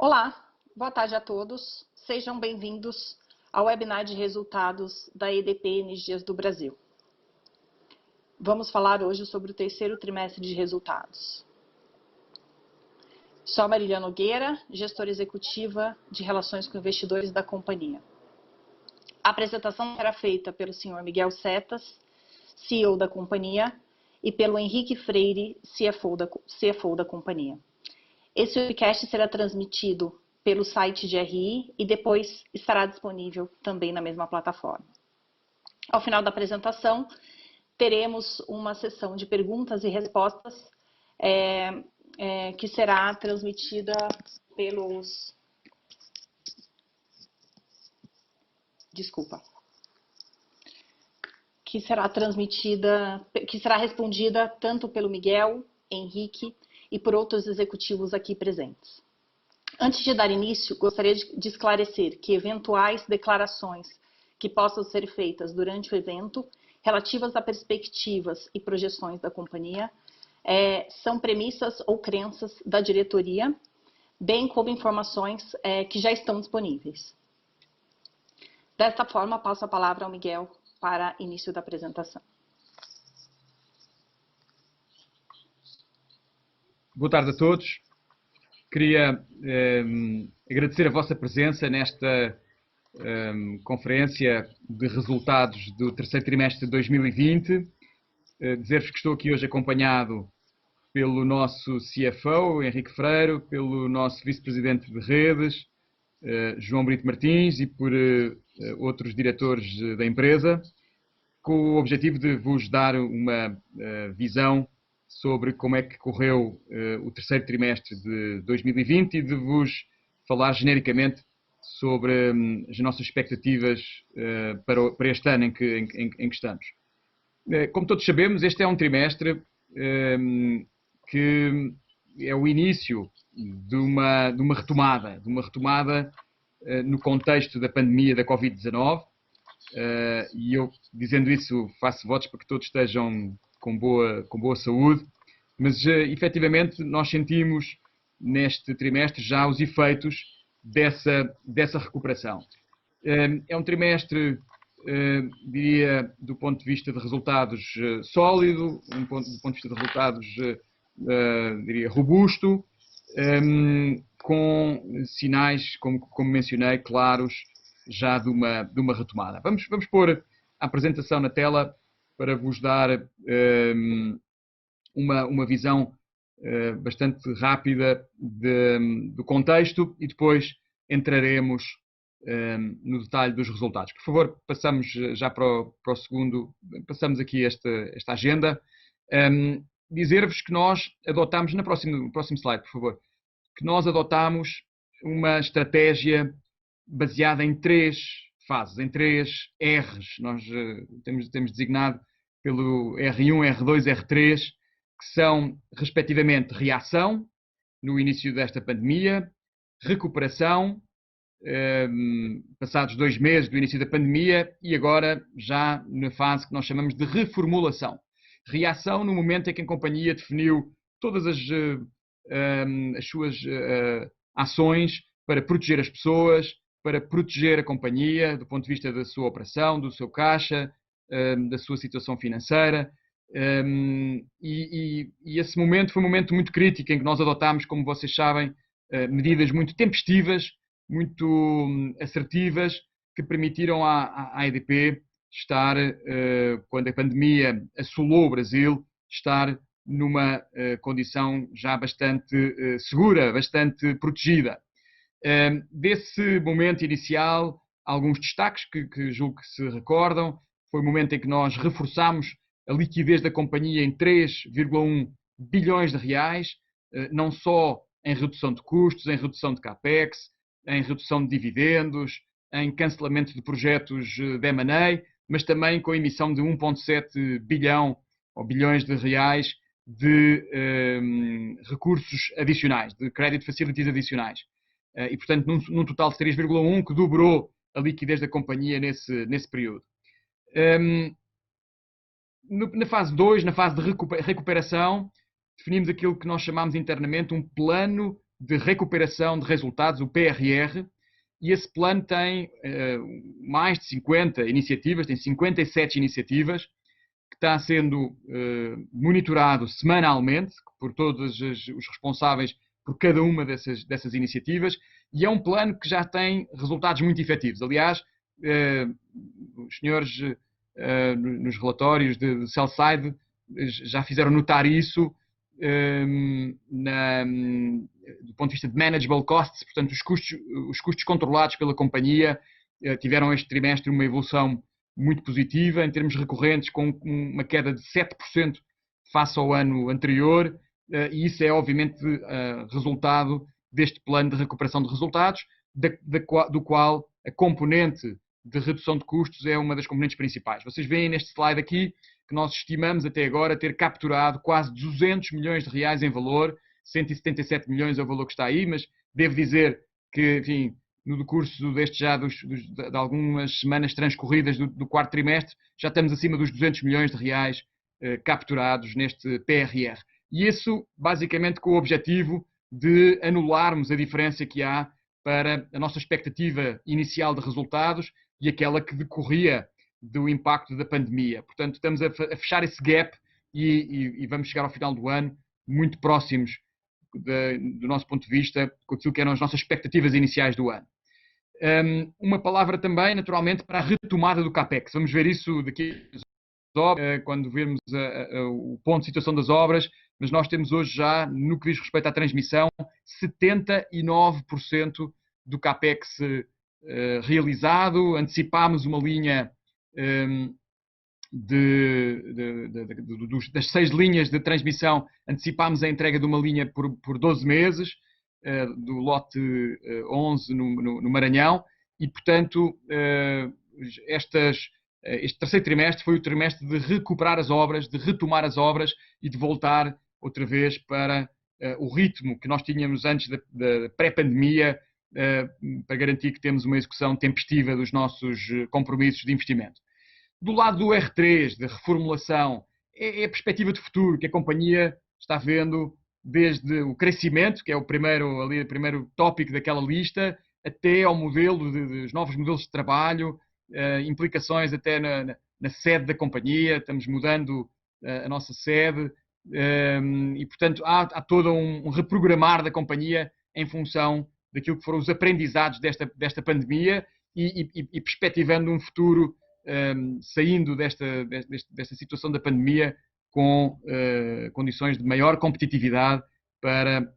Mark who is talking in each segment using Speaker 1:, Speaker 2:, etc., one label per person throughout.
Speaker 1: Olá, boa tarde a todos. Sejam bem-vindos ao webinar de resultados da EDP Energias do Brasil. Vamos falar hoje sobre o terceiro trimestre de resultados. Sou a Marília Nogueira, gestora executiva de Relações com Investidores da companhia. A apresentação será feita pelo Sr. Miguel Setas, CEO da companhia, e pelo Henrique Freire, CFO da companhia. Esse webcast será transmitido pelo site de RI e depois estará disponível também na mesma plataforma. Ao final da apresentação, teremos uma sessão de perguntas e respostas que será transmitida pelos... Desculpa. Que será respondida tanto pelo Miguel, Henrique e por outros executivos aqui presentes. Antes de dar início, gostaria de esclarecer que eventuais declarações que possam ser feitas durante o evento, relativas a perspectivas e projeções da companhia, são premissas ou crenças da diretoria, bem como informações que já estão disponíveis. Desta forma, passo a palavra ao Miguel para início da apresentação.
Speaker 2: Boa tarde a todos. Queria agradecer a vossa presença nesta conferência de resultados do terceiro trimestre de 2020. Dizer-vos que estou aqui hoje acompanhado pelo nosso CFO, Henrique Freire, pelo nosso vice-presidente de redes, João Brito Martins, e por outros diretores da empresa, com o objetivo de vos dar uma visão sobre como é que correu o terceiro trimestre de 2020 e de vos falar genericamente sobre as nossas expectativas para este ano em que estamos. Como todos sabemos, este é um trimestre que é o início de uma retomada no contexto da pandemia da Covid-19, e eu, dizendo isso, faço votos para que todos estejam com boa saúde, mas efetivamente nós sentimos neste trimestre já os efeitos dessa recuperação. É um trimestre, diria, do ponto de vista de resultados sólido, do ponto de vista de resultados, diria, robusto, com sinais, como mencionei, claros, já de uma retomada. Vamos pôr a apresentação na tela para vos dar uma visão bastante rápida do contexto e depois entraremos no detalhe dos resultados. Por favor, passamos já para o segundo, passamos aqui esta agenda. Dizer-vos que nós adotámos, no próximo slide, por favor, que nós adotámos uma estratégia baseada em três fases, em três R's. Nós temos designado pelo R1, R2, R3, que são, respectivamente, reação, no início desta pandemia, recuperação, passados 2 meses do início da pandemia, e agora já na fase que nós chamamos de reformulação. Reação no momento em que a companhia definiu todas as suas ações para proteger as pessoas, para proteger a companhia do ponto de vista da sua operação, do seu caixa, da sua situação financeira. E esse momento foi um momento muito crítico em que nós adotámos, como vocês sabem, medidas muito tempestivas, muito assertivas, que permitiram à EDP estar, quando a pandemia assolou o Brasil, estar numa condição já bastante segura, bastante protegida. Desse momento inicial, alguns destaques que julgo que se recordam. Foi o momento em que nós reforçámos a liquidez da companhia em 3,1 bilhões de reais, não só em redução de custos, em redução de capex, em redução de dividendos, em cancelamento de projetos de M&A, mas também com a emissão de 1,7 bilhão ou bilhões de reais de recursos adicionais, de credit facilities adicionais. E, portanto, num total de 3,1, que dobrou a liquidez da companhia nesse período. Na fase 2, na fase de recuperação, definimos aquilo que nós chamamos internamente um plano de recuperação de resultados, o PRR, e esse plano tem mais de 50 iniciativas, tem 57 iniciativas, que está sendo monitorado semanalmente por todos os responsáveis por cada uma dessas iniciativas, e é um plano que já tem resultados muito efetivos. Aliás, os senhores nos relatórios de sell-side já fizeram notar isso do ponto de vista de manageable costs, portanto, os custos controlados pela companhia tiveram este trimestre uma evolução muito positiva, em termos recorrentes, com uma queda de 7% face ao ano anterior, e isso é, obviamente, resultado deste plano de recuperação de resultados, do qual a componente de redução de custos é uma das componentes principais. Vocês veem neste slide aqui que nós estimamos até agora ter capturado quase 200 milhões de reais em valor, 177 milhões é o valor que está aí, mas devo dizer que, enfim, no decurso de algumas semanas transcorridas do quarto trimestre, já estamos acima dos 200 milhões de reais capturados neste PRR. E isso, basicamente, com o objetivo de anularmos a diferença que há para a nossa expectativa inicial de resultados e aquela que decorria do impacto da pandemia. Portanto, estamos a fechar esse gap e vamos chegar ao final do ano muito próximos do nosso ponto de vista com aquilo que eram as nossas expectativas iniciais do ano. Uma palavra também, naturalmente, para a retomada do CAPEX. Vamos ver isso daqui quando vermos o ponto de situação das obras, mas nós temos hoje já, no que diz respeito à transmissão, 79% do CAPEX realizado. Antecipámos uma linha das 6 linhas de transmissão, antecipámos a entrega de uma linha por 12 meses, do lote 11 no Maranhão, e, portanto, este terceiro trimestre foi o trimestre de recuperar as obras, de retomar as obras e de voltar outra vez para o ritmo que nós tínhamos antes da pré-pandemia, para garantir que temos uma execução tempestiva dos nossos compromissos de investimento. Do lado do R3, da reformulação, é a perspectiva de futuro que a companhia está vendo, desde o crescimento, que é o primeiro tópico daquela lista, até ao modelo dos novos modelos de trabalho, implicações até na sede da companhia. Estamos mudando a nossa sede e, portanto, há todo um reprogramar da companhia em função daquilo que foram os aprendizados desta pandemia e perspectivando um futuro saindo desta situação da pandemia com condições de maior competitividade para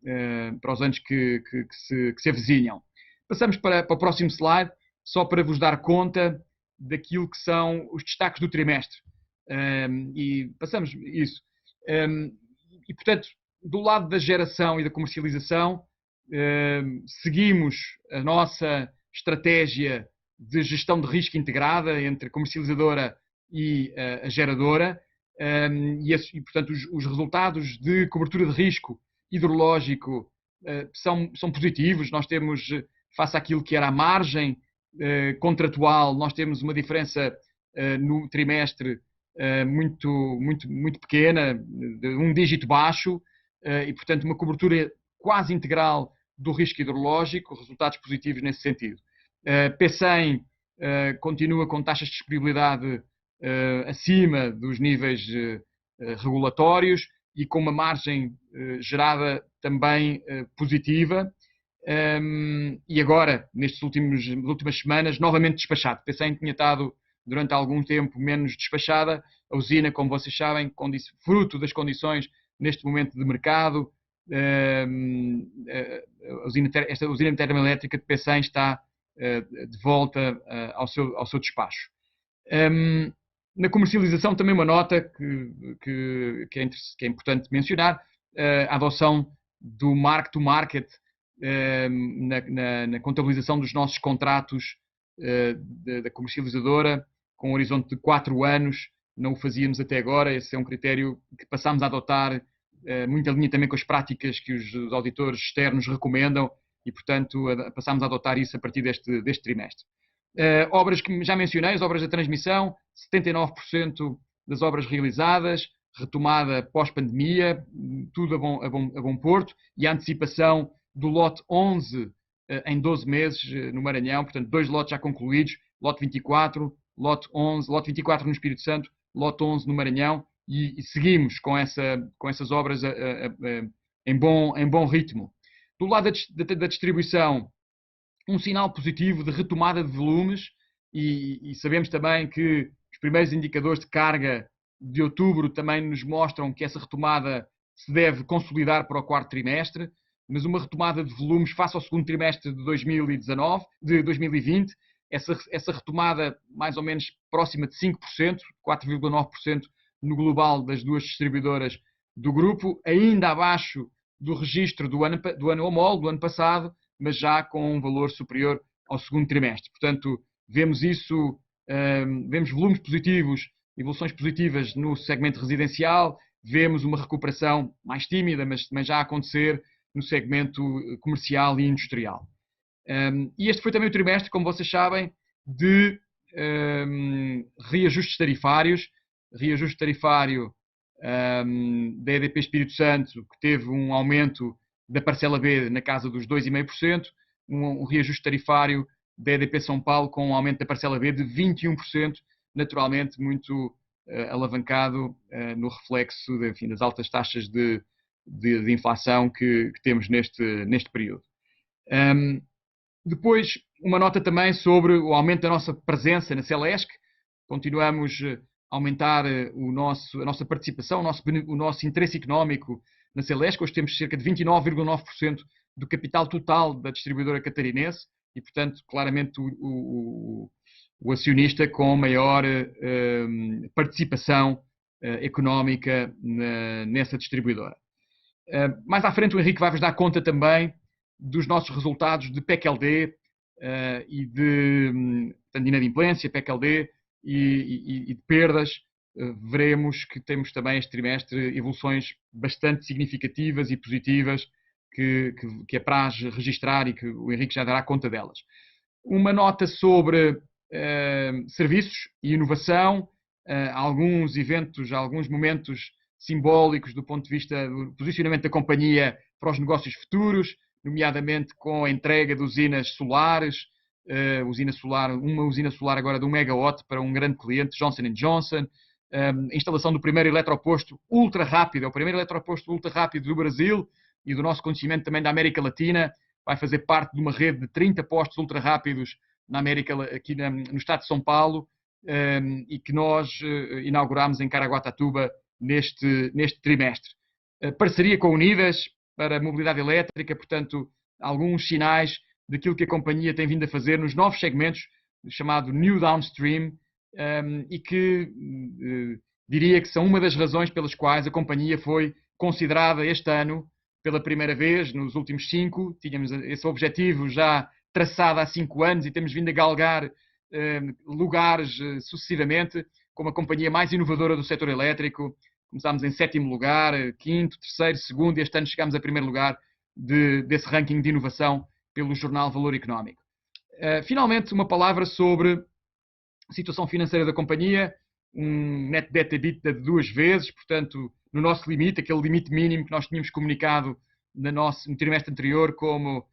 Speaker 2: os anos que se avizinham. Passamos para o próximo slide, só para vos dar conta daquilo que são os destaques do trimestre. E passamos isso. E, portanto, do lado da geração e da comercialização, seguimos a nossa estratégia de gestão de risco integrada entre a comercializadora e a geradora, e portanto, os resultados de cobertura de risco hidrológico são positivos. Nós temos, face àquilo que era a margem contratual, nós temos uma diferença no trimestre muito pequena, de um dígito baixo, e, portanto, uma cobertura quase integral do risco hidrológico, resultados positivos nesse sentido. P100 continua com taxas de disponibilidade acima dos níveis regulatórios e com uma margem gerada também positiva. E agora, nestas últimas semanas, novamente despachado. P100 tinha estado durante algum tempo menos despachada. A usina, como vocês sabem, fruto das condições neste momento de mercado, esta usina termoelétrica de P100 está de volta ao seu despacho. Na comercialização, também uma nota que é importante mencionar, a adoção do mark-to-market na contabilização dos nossos contratos da comercializadora, com um horizonte de 4 anos. Não o fazíamos até agora. Esse é um critério que passámos a adotar, muito em linha também com as práticas que os auditores externos recomendam, e, portanto, passámos a adotar isso a partir deste trimestre. Obras que já mencionei, as obras da transmissão, 79% das obras realizadas, retomada pós-pandemia, tudo a bom porto, e a antecipação do lote 11 em 12 meses no Maranhão, portanto 2 lotes já concluídos, lote 24, lote 11, lote 24 no Espírito Santo, lote 11 no Maranhão, e seguimos com essas obras em bom ritmo. Do lado da distribuição, um sinal positivo de retomada de volumes, e sabemos também que os primeiros indicadores de carga de outubro também nos mostram que essa retomada se deve consolidar para o quarto trimestre, mas uma retomada de volumes face ao segundo trimestre de 2020, essa retomada mais ou menos próxima de 5%, 4,9% no global das duas distribuidoras do grupo, ainda abaixo do registro do ano homólogo, do ano passado, mas já com um valor superior ao segundo trimestre. Portanto, vemos volumes positivos, evoluções positivas no segmento residencial, vemos uma recuperação mais tímida, mas também já a acontecer no segmento comercial e industrial. E este foi também o trimestre, como vocês sabem, de reajustes tarifários. Reajuste tarifário da EDP Espírito Santo, que teve um aumento da parcela B na casa dos 2,5%, um reajuste tarifário da EDP São Paulo com um aumento da parcela B de 21%, naturalmente muito alavancado no reflexo das altas taxas de inflação que temos neste período. Depois, uma nota também sobre o aumento da nossa presença na Celesc. Continuamos a aumentar a nossa participação, o nosso interesse económico na Celesc. Hoje temos cerca de 29,9% do capital total da distribuidora catarinense e, portanto, claramente o acionista com maior participação económica nessa distribuidora. Mais à frente o Henrique vai-vos dar conta também dos nossos resultados de PEC-LD e de inadimplência, PEC-LD e de perdas. Veremos que temos também este trimestre evoluções bastante significativas e positivas que apraz registrar e que o Henrique já dará conta delas. Uma nota sobre serviços e inovação, alguns eventos, alguns momentos simbólicos do ponto de vista do posicionamento da companhia para os negócios futuros, nomeadamente com a entrega de usinas solares, uma usina solar agora de 1 megawatt para um grande cliente, Johnson & Johnson, a instalação do primeiro eletroposto ultra rápido, é o primeiro eletroposto ultra rápido do Brasil e do nosso conhecimento também da América Latina, vai fazer parte de uma rede de 30 postos ultra rápidos aqui no estado de São Paulo, e que nós inauguramos em Caraguatatuba neste trimestre. Parceria com a Unidas para a mobilidade elétrica, portanto, alguns sinais daquilo que a companhia tem vindo a fazer nos novos segmentos, chamado New Downstream, e que diria que são uma das razões pelas quais a companhia foi considerada este ano, pela primeira vez, nos últimos 5, tínhamos esse objetivo já traçado há 5 anos e temos vindo a galgar lugares sucessivamente, como a companhia mais inovadora do setor elétrico. Começámos em 7º lugar, 5º, 3º, 2º, e este ano chegámos a 1º lugar desse ranking de inovação pelo jornal Valor Económico. Finalmente, uma palavra sobre a situação financeira da companhia, um net debt EBITDA de 2 vezes, portanto, no nosso limite, aquele limite mínimo que nós tínhamos comunicado no trimestre anterior como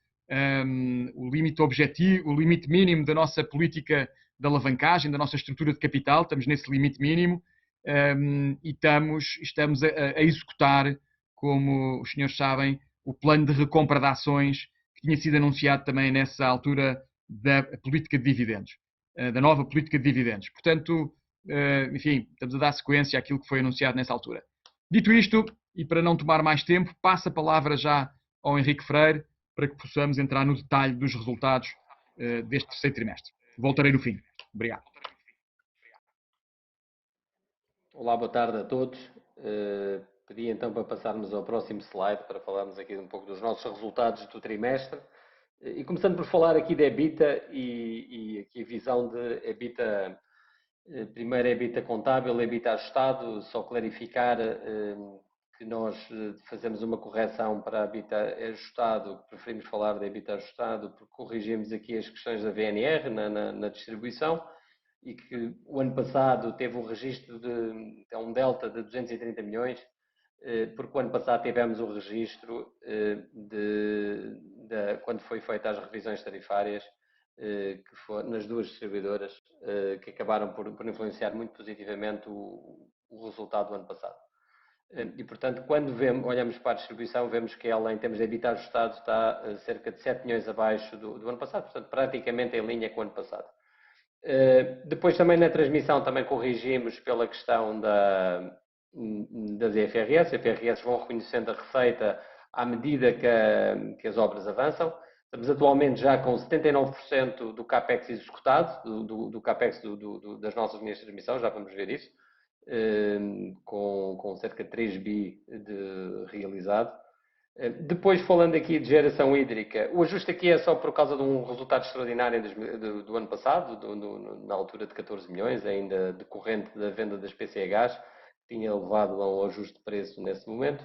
Speaker 2: o limite objetivo, o limite mínimo da nossa política de alavancagem, da nossa estrutura de capital, estamos nesse limite mínimo e estamos a executar, como os senhores sabem, o plano de recompra de ações que tinha sido anunciado também nessa altura da política de dividendos, da nova política de dividendos. Portanto, enfim, estamos a dar sequência àquilo que foi anunciado nessa altura. Dito isto, e para não tomar mais tempo, passo a palavra já ao Henrique Freire para que possamos entrar no detalhe dos resultados deste terceiro trimestre. Voltarei no fim. Obrigado.
Speaker 3: Olá, boa tarde a todos. Pedi então para passarmos ao próximo slide para falarmos aqui um pouco dos nossos resultados do trimestre. E começando por falar aqui da EBITDA e aqui a visão de EBITDA, primeiro EBITDA contábil, EBITDA ajustado, só clarificar que nós fazemos uma correção para EBITDA ajustado, preferimos falar de EBITDA ajustado porque corrigimos aqui as questões da VNR na distribuição e que o ano passado teve um registro de um delta de 230 milhões porque o ano passado tivemos o registro quando foi feita as revisões tarifárias, que foi nas duas distribuidoras, que acabaram por influenciar muito positivamente o resultado do ano passado. E, portanto, quando olhamos para a distribuição, vemos que ela, em termos de EBITDA ajustado, está cerca de 7 milhões abaixo do ano passado, portanto, praticamente em linha com o ano passado. Depois, também na transmissão, também corrigimos pela questão das IFRS. As IFRS vão reconhecendo a receita à medida que as obras avançam. Estamos atualmente já com 79% do CAPEX executado, do CAPEX das nossas linhas de transmissão, já vamos ver isso, com cerca de 3 bi de realizado. Depois, falando aqui de geração hídrica, o ajuste aqui é só por causa de um resultado extraordinário do ano passado, na altura de 14 milhões, ainda decorrente da venda das PCHs, que tinha levado a um ajuste de preço nesse momento.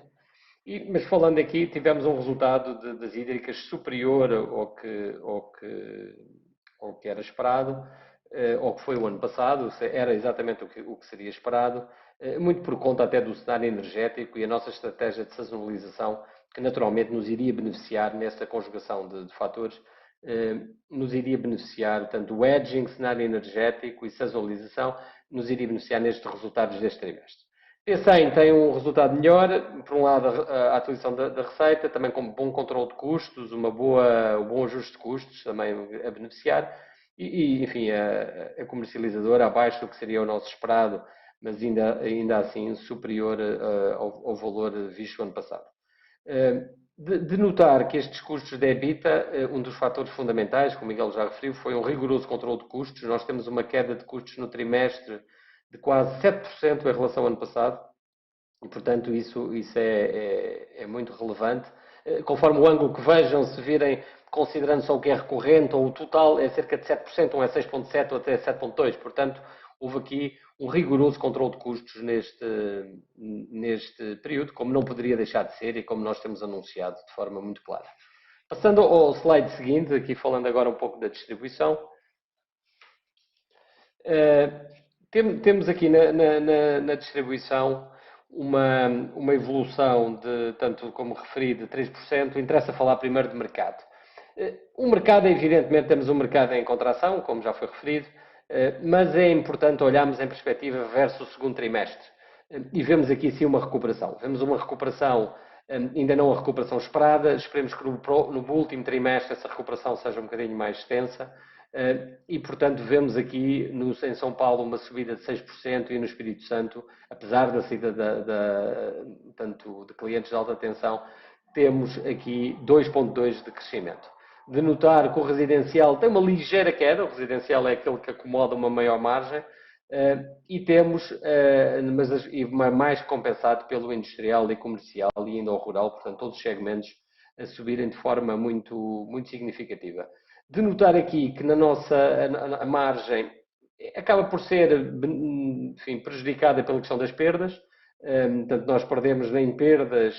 Speaker 3: Mas falando aqui, tivemos um resultado das hídricas superior ao que era esperado, ao que foi o ano passado, era exatamente o que seria esperado, muito por conta até do cenário energético e a nossa estratégia de sazonalização, que naturalmente nos iria beneficiar nesta conjugação de fatores, nos iria beneficiar, tanto o hedging, cenário energético e sazonalização, nos iria beneficiar nestes resultados deste trimestre. P100 tem um resultado melhor, por um lado a atualização da receita, também com bom controle de custos, um bom ajuste de custos também a beneficiar, enfim, a comercializadora abaixo do que seria o nosso esperado, mas ainda assim superior ao valor visto ano passado. De notar que estes custos de EBITDA, um dos fatores fundamentais, como o Miguel já referiu, foi um rigoroso controle de custos. Nós temos uma queda de custos no trimestre de quase 7% em relação ao ano passado, e, portanto, isso é muito relevante. Conforme o ângulo que vejam, se virem, considerando só o que é recorrente, ou o total, é cerca de 7%, um é 6,7% ou até 7,2%. Portanto, houve aqui um rigoroso controle de custos neste período, como não poderia deixar de ser e como nós temos anunciado de forma muito clara. Passando ao slide seguinte, aqui falando agora um pouco da distribuição. Temos aqui na distribuição uma evolução de, tanto como referi, de 3%. Interessa falar primeiro de mercado. O mercado, evidentemente, temos um mercado em contração, como já foi referido, mas é importante olharmos em perspectiva versus o segundo trimestre. E vemos aqui sim uma recuperação. Vemos uma recuperação, ainda não a recuperação esperada. Esperemos que no último trimestre essa recuperação seja um bocadinho mais extensa. E, portanto, vemos aqui em São Paulo uma subida de 6% e no Espírito Santo, apesar da saída tanto de clientes de alta tensão, temos aqui 2,2% de crescimento. De notar que o residencial tem uma ligeira queda, o residencial é aquele que acomoda uma maior margem, e temos, mas mais compensado pelo industrial e comercial e ainda ao rural, portanto, todos os segmentos a subirem de forma muito, muito significativa. De notar aqui que na nossa a margem acaba por ser, enfim, prejudicada pela questão das perdas. Portanto, nós perdemos em perdas,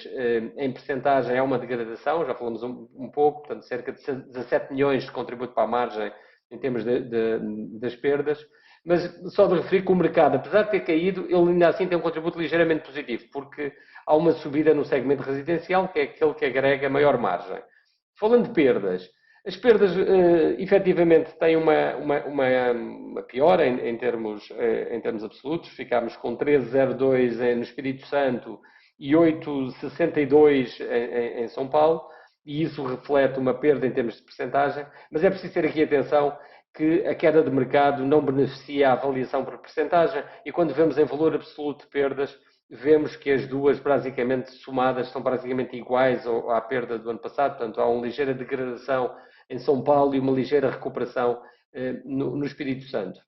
Speaker 3: em percentagem há uma degradação, já falamos um pouco, portanto, cerca de 17 milhões de contributo para a margem em termos das perdas. Mas só de referir que o mercado, apesar de ter caído, ele ainda assim tem um contributo ligeiramente positivo, porque há uma subida no segmento residencial, que é aquele que agrega maior margem. Falando de perdas, as perdas efetivamente têm uma piora em termos absolutos. Ficámos com 13,02 no Espírito Santo e 8,62 em São Paulo, e isso reflete uma perda em termos de percentagem, mas é preciso ter aqui atenção que a queda de mercado não beneficia a avaliação por percentagem, e quando vemos em valor absoluto de perdas, vemos que as duas, basicamente somadas, são praticamente iguais à perda do ano passado. Portanto, há uma ligeira degradação em São Paulo e uma ligeira recuperação no Espírito Santo.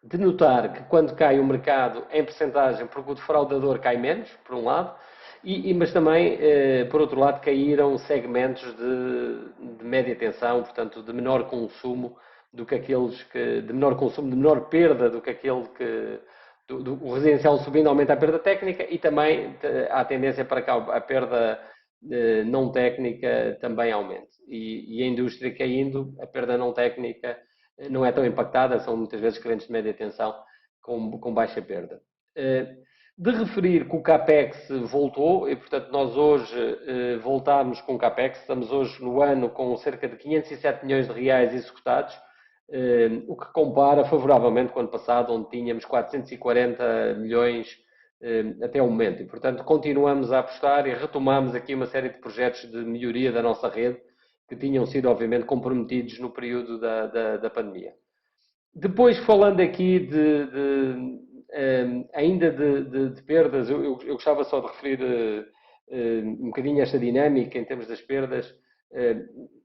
Speaker 3: De notar que quando cai o mercado em percentagem, porque o defraudador cai menos, por um lado, mas também, por outro lado, caíram segmentos de média tensão, portanto, de menor consumo do que aqueles de menor consumo, de menor perda do que aquele que o residencial subindo aumenta a perda técnica, e também há tendência para que a perda não técnica também aumente. E a indústria caindo, a perda não técnica não é tão impactada, são muitas vezes clientes de média tensão com baixa perda. De referir que o CAPEX voltou e, portanto, nós hoje voltámos com o CAPEX, estamos hoje no ano com cerca de 507 milhões de reais executados, o que compara favoravelmente com o ano passado, onde tínhamos 440 milhões até o momento. E, portanto, continuamos a apostar e retomamos aqui uma série de projetos de melhoria da nossa rede, que tinham sido, obviamente, comprometidos no período da pandemia. Depois, falando aqui ainda de perdas, eu gostava só de referir um bocadinho esta dinâmica em termos das perdas.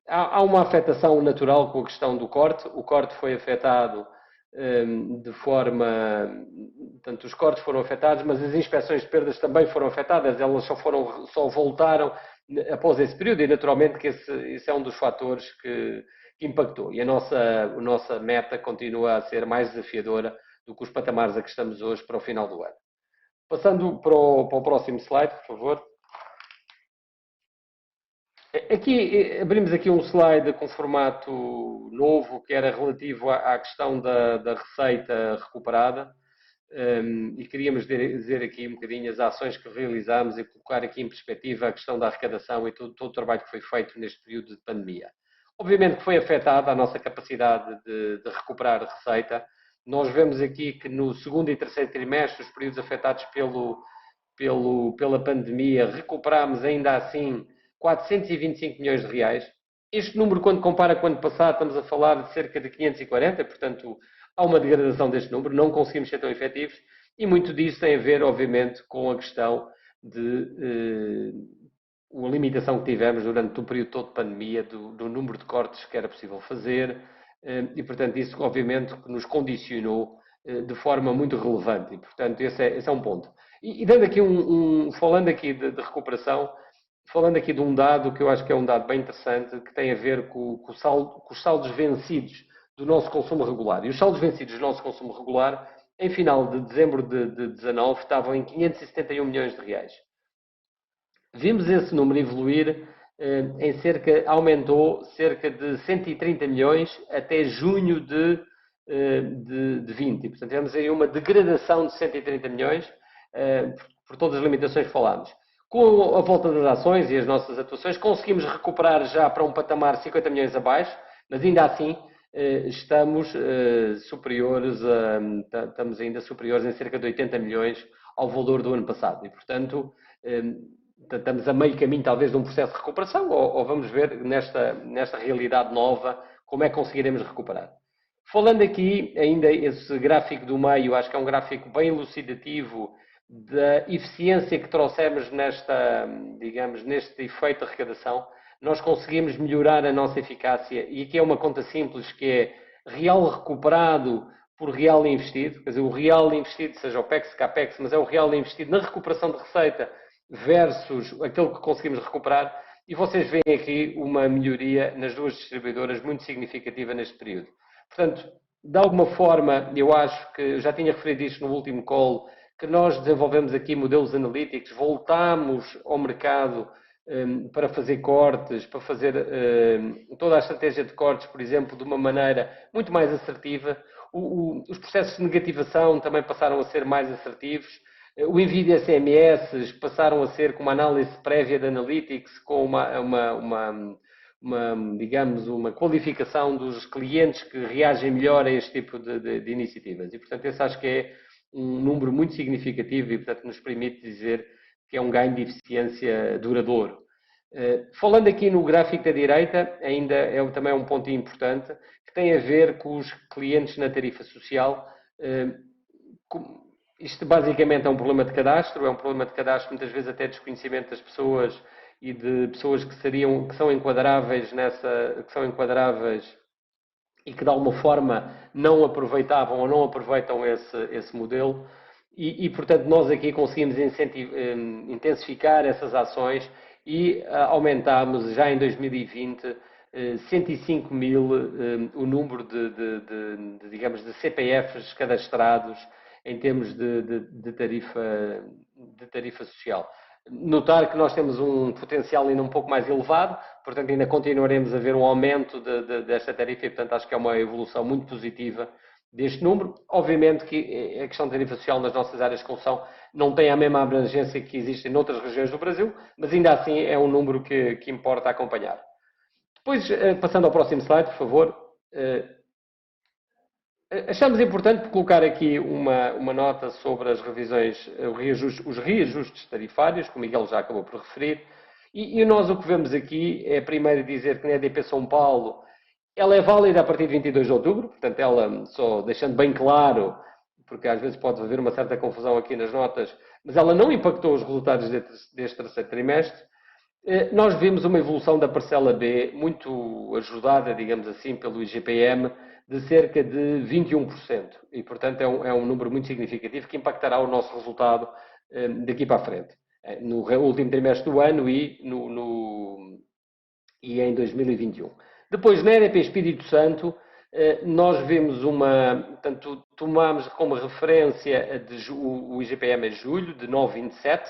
Speaker 3: Há uma afetação natural com a questão do corte. O corte foi afetado de forma... Portanto, os cortes foram afetados, mas as inspeções de perdas também foram afetadas. Elas só voltaram após esse período e, naturalmente, que esse é um dos fatores que impactou. E a nossa meta continua a ser mais desafiadora do que os patamares a que estamos hoje para o final do ano. Passando para o próximo slide, por favor. Aqui, abrimos aqui um slide com formato novo, que era relativo à questão da receita recuperada. E queríamos dizer aqui um bocadinho as ações que realizámos e colocar aqui em perspectiva a questão da arrecadação e todo o trabalho que foi feito neste período de pandemia. Obviamente que foi afetada a nossa capacidade de recuperar receita. Nós vemos aqui que no segundo e terceiro trimestre, os períodos afetados pela pandemia, recuperámos ainda assim 425 milhões de reais. Este número, quando compara com o ano passado, estamos a falar de cerca de 540, portanto, há uma degradação deste número, não conseguimos ser tão efetivos, e muito disso tem a ver, obviamente, com a questão de a limitação que tivemos durante o período todo de pandemia, do número de cortes que era possível fazer, e, portanto, isso, obviamente, nos condicionou de forma muito relevante, e, portanto, esse é um ponto. E dando aqui falando aqui de recuperação, falando aqui de um dado que eu acho que é um dado bem interessante, que tem a ver com os saldos vencidos do nosso consumo regular. E os saldos vencidos do nosso consumo regular, em final de dezembro de 2019, estavam em 571 milhões de reais. Vimos esse número evoluir aumentou cerca de 130 milhões até junho de 20. E, portanto, tivemos aí uma degradação de 130 milhões por todas as limitações que falámos. Com a volta das ações e as nossas atuações, conseguimos recuperar já para um patamar 50 milhões abaixo, mas ainda assim estamos ainda superiores em cerca de 80 milhões ao valor do ano passado. E, portanto, estamos a meio caminho talvez de um processo de recuperação ou vamos ver nesta realidade nova como é que conseguiremos recuperar. Falando aqui, ainda esse gráfico do meio, acho que é um gráfico bem elucidativo da eficiência que trouxemos neste efeito de arrecadação. Nós conseguimos melhorar a nossa eficácia e aqui é uma conta simples que é real recuperado por real investido, quer dizer, o real investido, seja OPEX, CAPEX, mas é o real investido na recuperação de receita versus aquilo que conseguimos recuperar, e vocês veem aqui uma melhoria nas duas distribuidoras muito significativa neste período. Portanto, de alguma forma, eu acho que, eu já tinha referido isto no último call, que nós desenvolvemos aqui modelos analíticos, voltámos ao mercado para fazer cortes, para fazer toda a estratégia de cortes, por exemplo, de uma maneira muito mais assertiva. Os processos de negativação também passaram a ser mais assertivos. O envio de SMS passaram a ser com uma análise prévia de Analytics, com digamos, uma qualificação dos clientes que reagem melhor a este tipo de iniciativas. E, portanto, esse acho que é um número muito significativo e, portanto, nos permite dizer que é um ganho de eficiência duradouro. Falando aqui no gráfico da direita, ainda também um ponto importante, que tem a ver com os clientes na tarifa social. Isto basicamente é um problema de cadastro, muitas vezes até desconhecimento das pessoas e de pessoas que são enquadráveis e que de alguma forma não aproveitavam ou não aproveitam esse modelo e portanto nós aqui conseguimos intensificar essas ações e aumentámos já em 2020 105 mil o número digamos, de CPFs cadastrados em termos de tarifa social. Notar que nós temos um potencial ainda um pouco mais elevado, portanto ainda continuaremos a ver um aumento desta tarifa e, portanto, acho que é uma evolução muito positiva deste número. Obviamente que a questão da tarifa social nas nossas áreas de construção não tem a mesma abrangência que existe em outras regiões do Brasil, mas ainda assim é um número que importa acompanhar. Depois, passando ao próximo slide, por favor. Achamos importante colocar aqui uma nota sobre as revisões, os reajustes tarifários, que o Miguel já acabou por referir. E nós o que vemos aqui é primeiro dizer que na EDP São Paulo ela é válida a partir de 22 de outubro, portanto ela, só deixando bem claro, porque às vezes pode haver uma certa confusão aqui nas notas, mas ela não impactou os resultados deste terceiro trimestre. Nós vimos uma evolução da parcela B muito ajudada, digamos assim, pelo IGPM, de cerca de 21%. E, portanto, é um número muito significativo que impactará o nosso resultado daqui para a frente. No último trimestre do ano e em 2021. Depois, na EDP Espírito Santo, nós vimos portanto, tomámos como referência o IGPM de julho, de 9,27,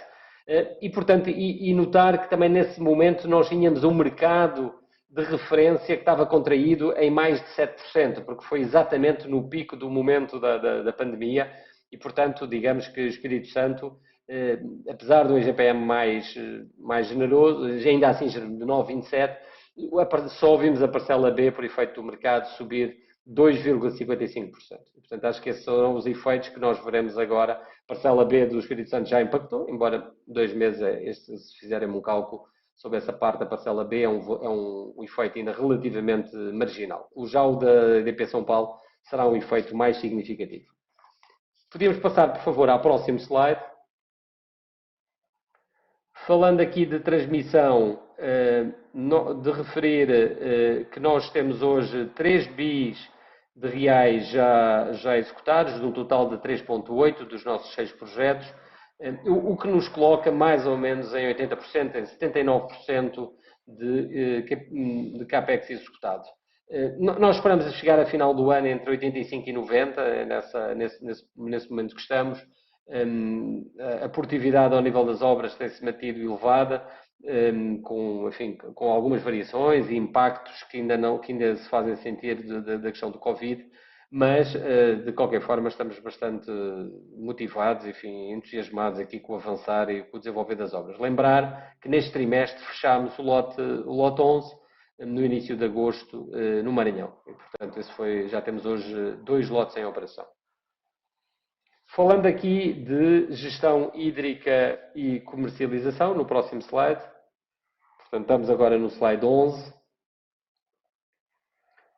Speaker 3: e, portanto, notar que também nesse momento nós tínhamos um mercado de referência que estava contraído em mais de 7%, porque foi exatamente no pico do momento da pandemia, e, portanto, digamos que o Espírito Santo, apesar do IGPM mais generoso, ainda assim de 9,27, só vimos a parcela B, por efeito do mercado, subir 2,55%. Portanto, acho que esses são os efeitos que nós veremos agora. A parcela B do Espírito Santo já impactou, embora 2 meses, se fizerem um cálculo sobre essa parte da parcela B, é um efeito ainda relativamente marginal. Já o da EDP São Paulo será um efeito mais significativo. Podíamos passar, por favor, ao próximo slide. Falando aqui de transmissão, de referir que nós temos hoje 3 bis de reais já executados, de um total de 3,8 dos nossos 6 projetos, o que nos coloca mais ou menos em 80%, em 79% de CAPEX executado. Nós esperamos chegar a final do ano entre 85 e 90, nesse momento que estamos. A produtividade ao nível das obras tem-se mantido elevada, com algumas variações e impactos que ainda se fazem sentir da questão do Covid, mas de qualquer forma estamos bastante motivados, entusiasmados aqui com o avançar e com o desenvolver das obras. Lembrar que neste trimestre fechámos o lote 11, no início de agosto, no Maranhão. E, portanto, já temos hoje 2 lotes em operação. Falando aqui de gestão hídrica e comercialização, no próximo slide. Portanto, estamos agora no slide 11.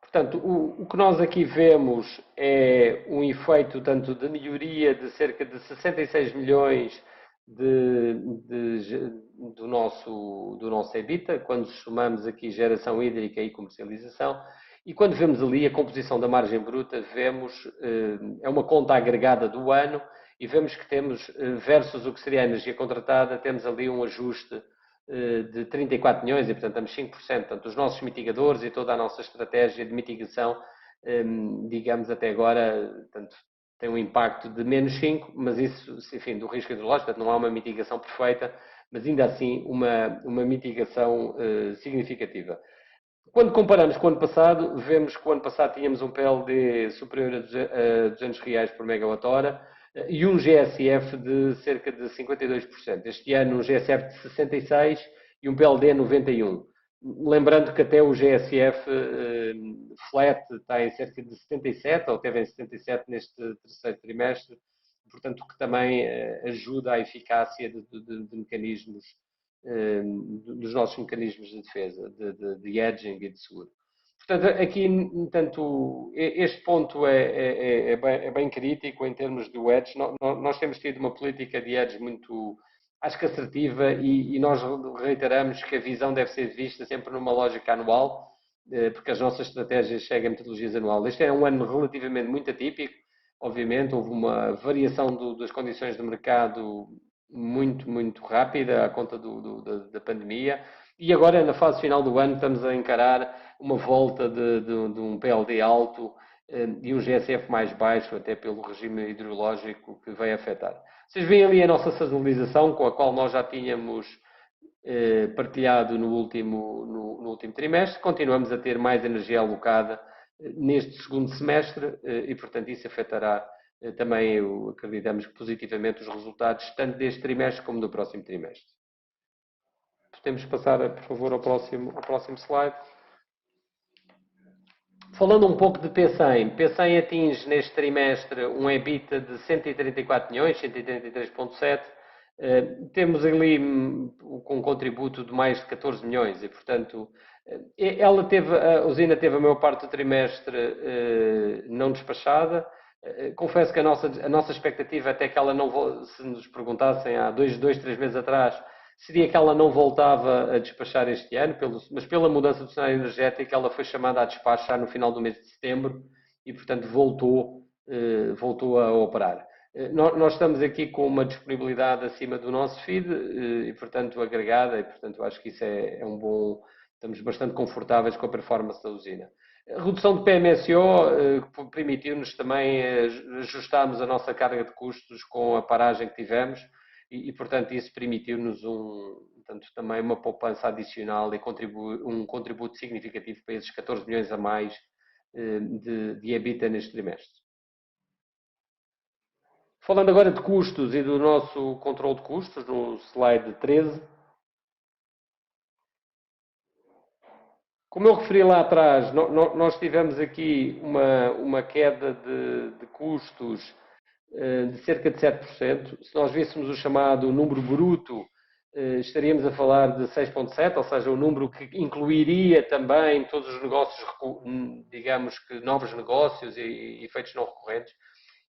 Speaker 3: Portanto, o que nós aqui vemos é um efeito tanto de melhoria de cerca de 66 milhões do nosso EBITDA, quando somamos aqui geração hídrica e comercialização. E quando vemos ali a composição da margem bruta, vemos, é uma conta agregada do ano, e vemos que temos, versus o que seria a energia contratada, temos ali um ajuste de 34 milhões, e portanto estamos 5%. Portanto, os nossos mitigadores e toda a nossa estratégia de mitigação, digamos até agora, portanto, tem um impacto de menos 5, mas isso, do risco hidrológico, portanto não há uma mitigação perfeita, mas ainda assim uma mitigação significativa. Quando comparamos com o ano passado, vemos que o ano passado tínhamos um PLD superior a 200 reais por megawatt-hora e um GSF de cerca de 52%. Este ano um GSF de 66% e um PLD 91%. Lembrando que até o GSF flat está em cerca de 77%, ou teve em 77% neste terceiro trimestre, portanto que também ajuda à eficácia de mecanismos, dos nossos mecanismos de defesa, de hedging e de seguro. Portanto, aqui, este ponto é bem crítico em termos do hedge. Nós temos tido uma política de hedge muito, acho que assertiva, e nós reiteramos que a visão deve ser vista sempre numa lógica anual, porque as nossas estratégias seguem metodologias anual. Este é um ano relativamente muito atípico, obviamente, houve uma variação das condições de mercado muito, muito rápida à conta da pandemia, e agora na fase final do ano estamos a encarar uma volta de um PLD alto e um GSF mais baixo, até pelo regime hidrológico que veio afetar. Vocês veem ali a nossa sazonalização, com a qual nós já tínhamos partilhado no último trimestre. Continuamos a ter mais energia alocada neste segundo semestre e, portanto, isso afetará também, acreditamos, positivamente os resultados tanto deste trimestre como do próximo trimestre. Podemos passar, por favor, ao próximo slide. Falando um pouco de P100, P100 atinge neste trimestre um EBITDA de 134 milhões, 133,7. Temos ali com um contributo de mais de 14 milhões e, portanto, a usina teve a maior parte do trimestre não despachada. Confesso que a nossa expectativa, até que ela não, se nos perguntassem há 3 meses atrás, seria que ela não voltava a despachar este ano, mas pela mudança do cenário energético ela foi chamada a despachar no final do mês de setembro e, portanto, voltou a operar. Nós estamos aqui com uma disponibilidade acima do nosso FID e, portanto, agregada, e, portanto, acho que isso é um bom... Estamos bastante confortáveis com a performance da usina. A redução de PMSO permitiu-nos também ajustarmos a nossa carga de custos com a paragem que tivemos e portanto, isso permitiu-nos também uma poupança adicional e um contributo significativo para esses 14 milhões a mais de EBITDA neste trimestre. Falando agora de custos e do nosso controle de custos, no slide 13. Como eu referi lá atrás, nós tivemos aqui uma queda de custos de cerca de 7%. Se nós víssemos o chamado número bruto, estaríamos a falar de 6,7%, ou seja, o número que incluiria também todos os negócios, digamos que novos negócios e efeitos não recorrentes.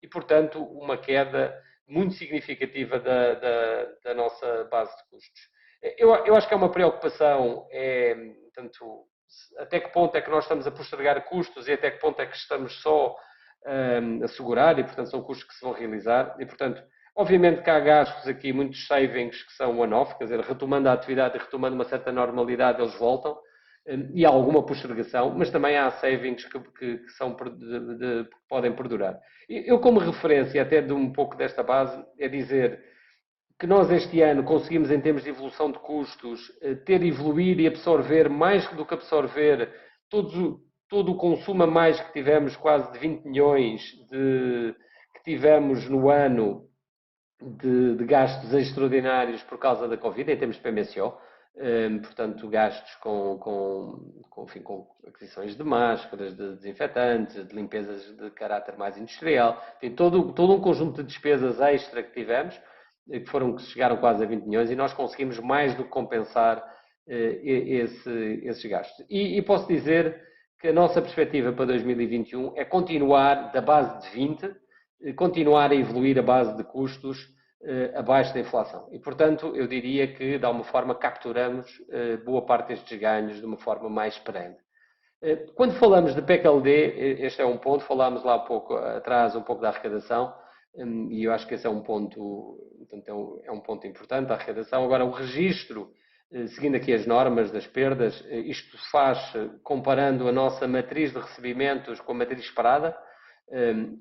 Speaker 3: E, portanto, uma queda muito significativa da nossa base de custos. Eu acho que é uma preocupação, portanto, até que ponto é que nós estamos a postergar custos e até que ponto é que estamos só a segurar e, portanto, são custos que se vão realizar. E, portanto, obviamente que há gastos aqui, muitos savings que são one-off, quer dizer, retomando a atividade e retomando uma certa normalidade, eles voltam. E há alguma postergação, mas também há savings que podem perdurar. Eu, como referência até de um pouco desta base, é dizer que nós este ano conseguimos, em termos de evolução de custos, evoluir e absorver, mais do que absorver, todo o consumo a mais que tivemos, quase de 20 milhões que tivemos no ano de gastos extraordinários por causa da Covid, em termos de PMSO. Portanto, gastos enfim, com aquisições de máscaras, de desinfetantes, de limpezas de caráter mais industrial. Tem todo um conjunto de despesas extra que tivemos, que chegaram quase a 20 milhões, e nós conseguimos mais do que compensar esses gastos. E posso dizer que a nossa perspectiva para 2021 é continuar da base de 20, continuar a evoluir a base de custos abaixo da inflação. E, portanto, eu diria que, de alguma forma, capturamos boa parte destes ganhos de uma forma mais perene. Quando falamos de PEC-LD, este é um ponto, falámos lá um pouco atrás um pouco da arrecadação, e eu acho que esse é um ponto, portanto, é um ponto importante, a arrecadação. Agora, o registro, seguindo aqui as normas das perdas, isto faz comparando a nossa matriz de recebimentos com a matriz esperada.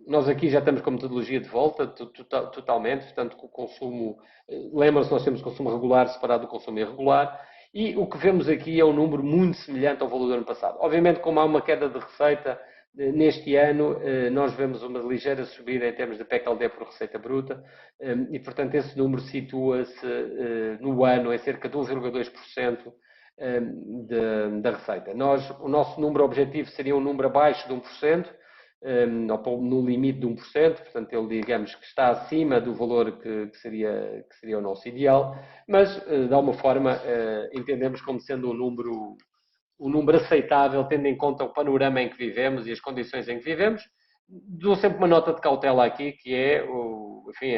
Speaker 3: Nós aqui já estamos com a metodologia de volta, totalmente, portanto, que o consumo, lembra-se, nós temos consumo regular separado do consumo irregular, e o que vemos aqui é um número muito semelhante ao valor do ano passado. Obviamente, como há uma queda de receita, neste ano nós vemos uma ligeira subida em termos de PEC-LD por receita bruta, e, portanto, esse número situa-se no ano em cerca de 1,2% da receita. O nosso número objetivo seria um número abaixo de 1%, no limite de 1%, portanto, ele, digamos, que está acima do valor que seria o nosso ideal, mas, de alguma forma, entendemos como sendo um número aceitável, tendo em conta o panorama em que vivemos e as condições em que vivemos. Dou sempre uma nota de cautela aqui, que enfim,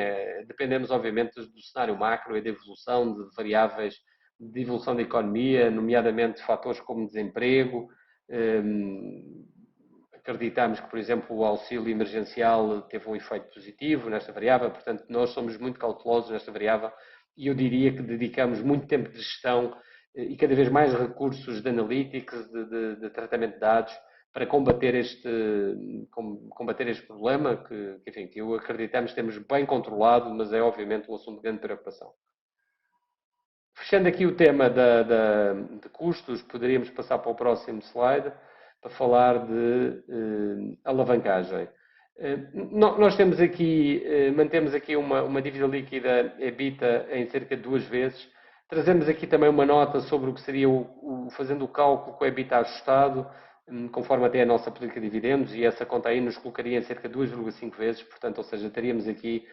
Speaker 3: dependemos, obviamente, do cenário macro e da evolução de variáveis de evolução da economia, nomeadamente fatores como desemprego. Acreditamos que, por exemplo, o auxílio emergencial teve um efeito positivo nesta variável, portanto, nós somos muito cautelosos nesta variável e eu diria que dedicamos muito tempo de gestão e cada vez mais recursos de analytics, de tratamento de dados, para combater este problema que, enfim, que eu acreditamos que temos bem controlado, mas é obviamente um assunto de grande preocupação. Fechando aqui o tema de custos, poderíamos passar para o próximo slide. para falar de alavancagem. Nós temos aqui, mantemos aqui uma dívida líquida EBITDA em cerca de 2 vezes. Trazemos aqui também uma nota sobre o que seria fazendo o cálculo com o EBITDA ajustado, conforme até a nossa política de dividendos, e essa conta aí nos colocaria em cerca de 2,5 vezes, portanto, ou seja, estaríamos aqui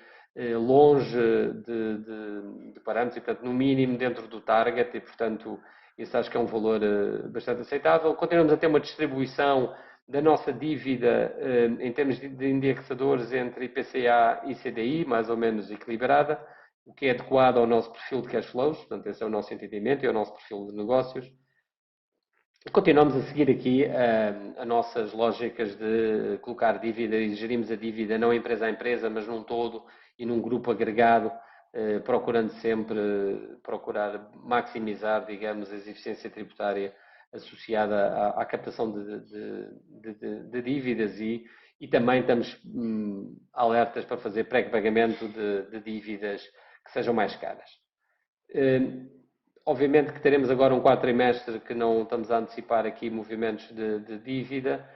Speaker 3: longe de parâmetros e, portanto, no mínimo dentro do target e, portanto, isso acho que é um valor bastante aceitável. Continuamos a ter uma distribuição da nossa dívida em termos de indexadores entre IPCA e CDI, mais ou menos equilibrada, o que é adequado ao nosso perfil de cash flows, portanto, esse é o nosso entendimento e é o nosso perfil de negócios. Continuamos a seguir aqui as nossas lógicas de colocar dívida e gerimos a dívida não empresa a empresa, mas num todo e num grupo agregado, procurando sempre procurar maximizar, digamos, a eficiência tributária associada à captação de dívidas e também estamos alertas para fazer pré-pagamento de dívidas que sejam mais caras. Obviamente que teremos agora um quarto trimestre que não estamos a antecipar aqui movimentos de dívida,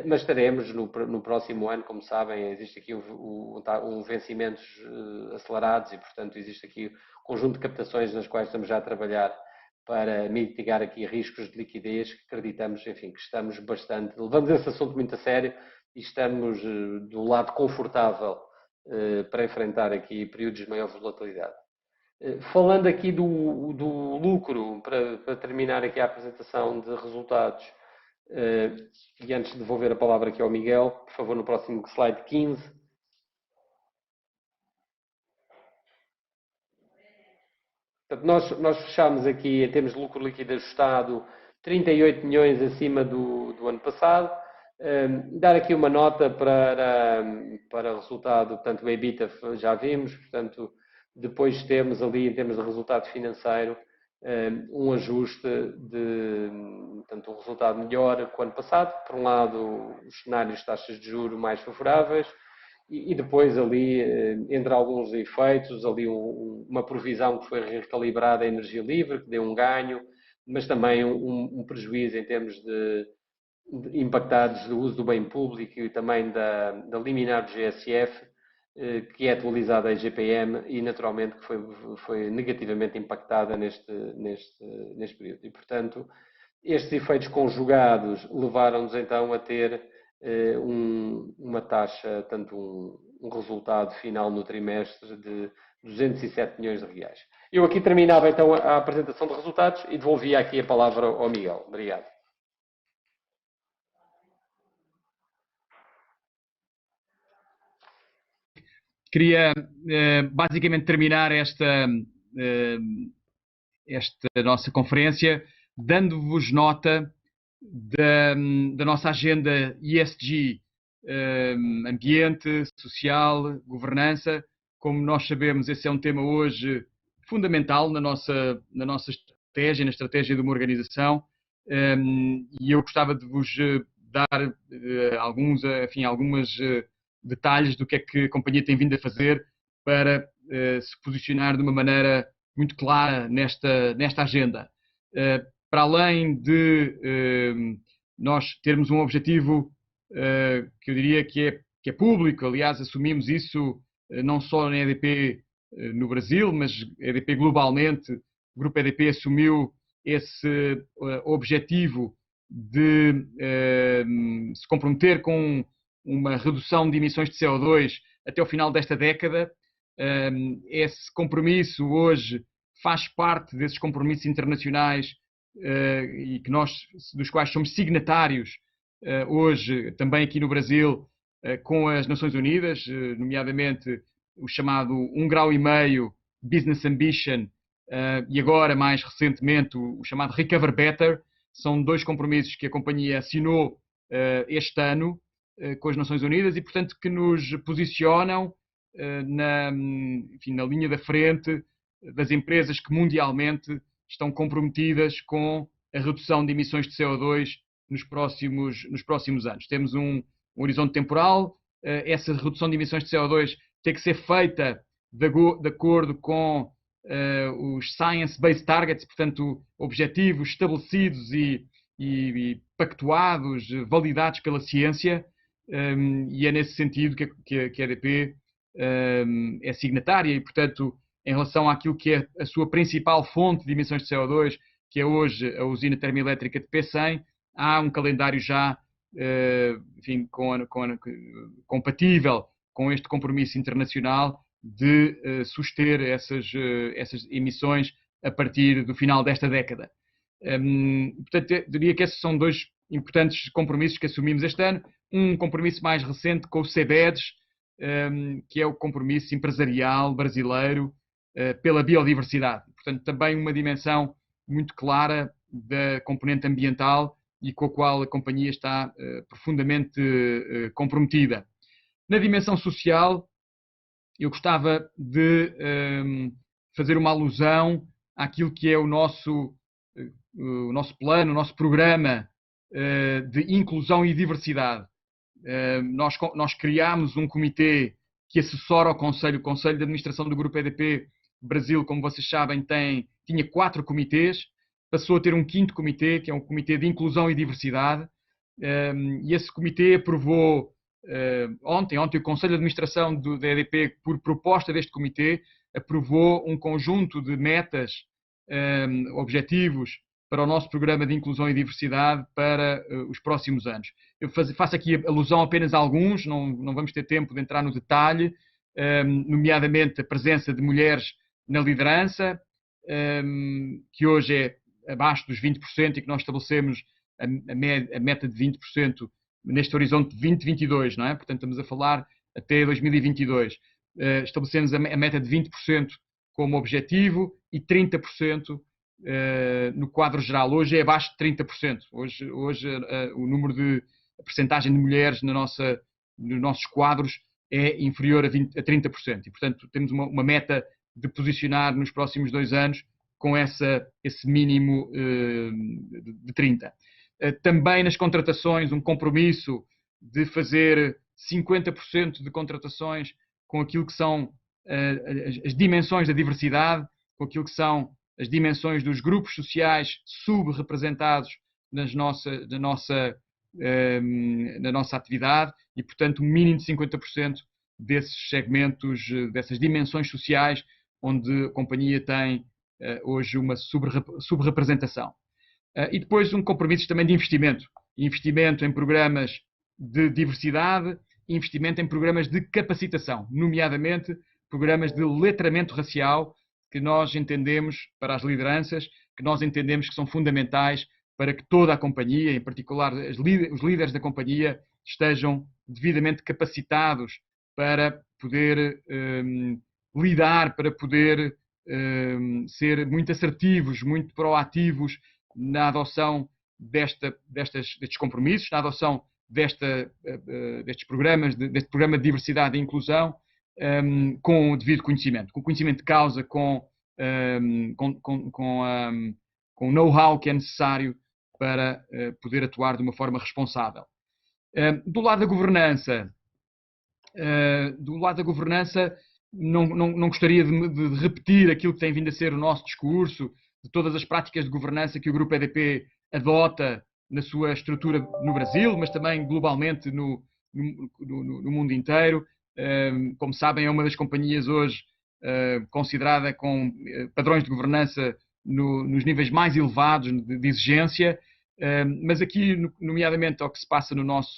Speaker 3: mas teremos no próximo ano, como sabem, existe aqui vencimentos acelerados e, portanto, existe aqui um conjunto de captações nas quais estamos já a trabalhar para mitigar aqui riscos de liquidez, que acreditamos, enfim, que estamos bastante, levamos esse assunto muito a sério e estamos do lado confortável para enfrentar aqui períodos de maior volatilidade. Falando aqui do lucro, para terminar aqui a apresentação de resultados, e antes de devolver a palavra aqui ao Miguel, por favor, no próximo slide 15. Portanto, nós fechamos aqui, em termos de lucro líquido ajustado, 38 milhões acima do ano passado. Dar aqui uma nota para o resultado, portanto, o EBITDA já vimos, portanto, depois temos ali, em termos de resultado financeiro, um ajuste portanto, um resultado melhor que o ano passado. Por um lado, os cenários de taxas de juros mais favoráveis e depois ali, entre alguns efeitos, ali uma provisão que foi recalibrada à energia livre, que deu um ganho, mas também um prejuízo em termos de impactados do uso do bem público e também da liminar do GSF, que é atualizada a IGPM e naturalmente que foi negativamente impactada neste período. E, portanto, estes efeitos conjugados levaram-nos então a ter uma taxa, tanto um resultado final no trimestre de 207 milhões de reais. Eu aqui terminava então a apresentação de resultados e devolvia aqui a palavra ao Miguel. Obrigado.
Speaker 2: Queria basicamente terminar esta nossa conferência dando-vos nota da nossa agenda ESG, ambiente, social, governança. Como nós sabemos, esse é um tema hoje fundamental na nossa estratégia, na estratégia de uma organização, e eu gostava de vos dar alguns detalhes do que é que a companhia tem vindo a fazer para se posicionar de uma maneira muito clara nesta agenda. Para além de nós termos um objetivo que eu diria que é público, aliás, assumimos isso não só na EDP no Brasil, mas EDP globalmente, o Grupo EDP assumiu esse objetivo de se comprometer com uma redução de emissões de CO2 até o final desta década. Esse compromisso hoje faz parte desses compromissos internacionais e que dos quais somos signatários hoje, também aqui no Brasil, com as Nações Unidas, nomeadamente o chamado 1,5 grau Business Ambition e agora, mais recentemente, o chamado Recover Better. São dois compromissos que a companhia assinou este ano com as Nações Unidas e, portanto, que nos posicionam na linha da frente das empresas que mundialmente estão comprometidas com a redução de emissões de CO2 nos próximos anos. Temos um horizonte temporal, essa redução de emissões de CO2 tem que ser feita de acordo com os Science-Based Targets, portanto, objetivos estabelecidos e pactuados, validados pela ciência, e é nesse sentido que a EDP é signatária e, portanto, em relação àquilo que é a sua principal fonte de emissões de CO2, que é hoje a usina termoelétrica de Pecém, há um calendário já, enfim, compatível com este compromisso internacional de suster essas emissões a partir do final desta década. Portanto, eu diria que esses são dois importantes compromissos que assumimos este ano. Um compromisso mais recente com o CBEDS, que é o compromisso empresarial brasileiro pela biodiversidade. Portanto, também uma dimensão muito clara da componente ambiental e com a qual a companhia está profundamente comprometida. Na dimensão social, eu gostava de fazer uma alusão àquilo que é o nosso plano, o nosso programa de inclusão e diversidade. Nós criámos um comitê que assessora o Conselho de Administração do Grupo EDP Brasil, como vocês sabem, tinha 4 comitês, passou a ter um 5º comitê, que é um comitê de inclusão e diversidade, e esse comitê aprovou ontem o Conselho de Administração da EDP, por proposta deste comitê, aprovou um conjunto de metas, objetivos para o nosso programa de inclusão e diversidade para os próximos anos. Eu faço aqui alusão apenas a alguns, não vamos ter tempo de entrar no detalhe, nomeadamente a presença de mulheres na liderança, que hoje é abaixo dos 20% e que nós estabelecemos a meta de 20% neste horizonte de 2022, não é? Portanto, estamos a falar até 2022. Estabelecemos a meta de 20% como objetivo e 30% no quadro geral. Hoje é abaixo de 30%. Hoje o número a percentagem de mulheres nos nossos quadros é inferior a 30%. E, portanto, temos uma meta de posicionar nos próximos 2 anos com esse mínimo de 30%. Também nas contratações, um compromisso de fazer 50% de contratações com aquilo que são as dimensões da diversidade, com aquilo que são as dimensões dos grupos sociais subrepresentados na nossa atividade e, portanto, um mínimo de 50% desses segmentos, dessas dimensões sociais onde a companhia tem hoje uma subrepresentação. E depois um compromisso também de investimento em programas de diversidade, investimento em programas de capacitação, nomeadamente programas de letramento racial, que nós entendemos, para as lideranças, que nós entendemos que são fundamentais para que toda a companhia, em particular os líderes da companhia, estejam devidamente capacitados para poder lidar, para poder ser muito assertivos, muito proativos na adoção destes compromissos, na adoção destes programas, deste programa de diversidade e inclusão, com o devido conhecimento, com conhecimento de causa, com o know-how que é necessário para poder atuar de uma forma responsável. Do lado da governança, não gostaria de repetir aquilo que tem vindo a ser o nosso discurso, de todas as práticas de governança que o Grupo EDP adota na sua estrutura no Brasil, mas também globalmente no mundo inteiro. Como sabem, é uma das companhias hoje considerada com padrões de governança nos níveis mais elevados de exigência, mas aqui, nomeadamente ao que se passa na nossa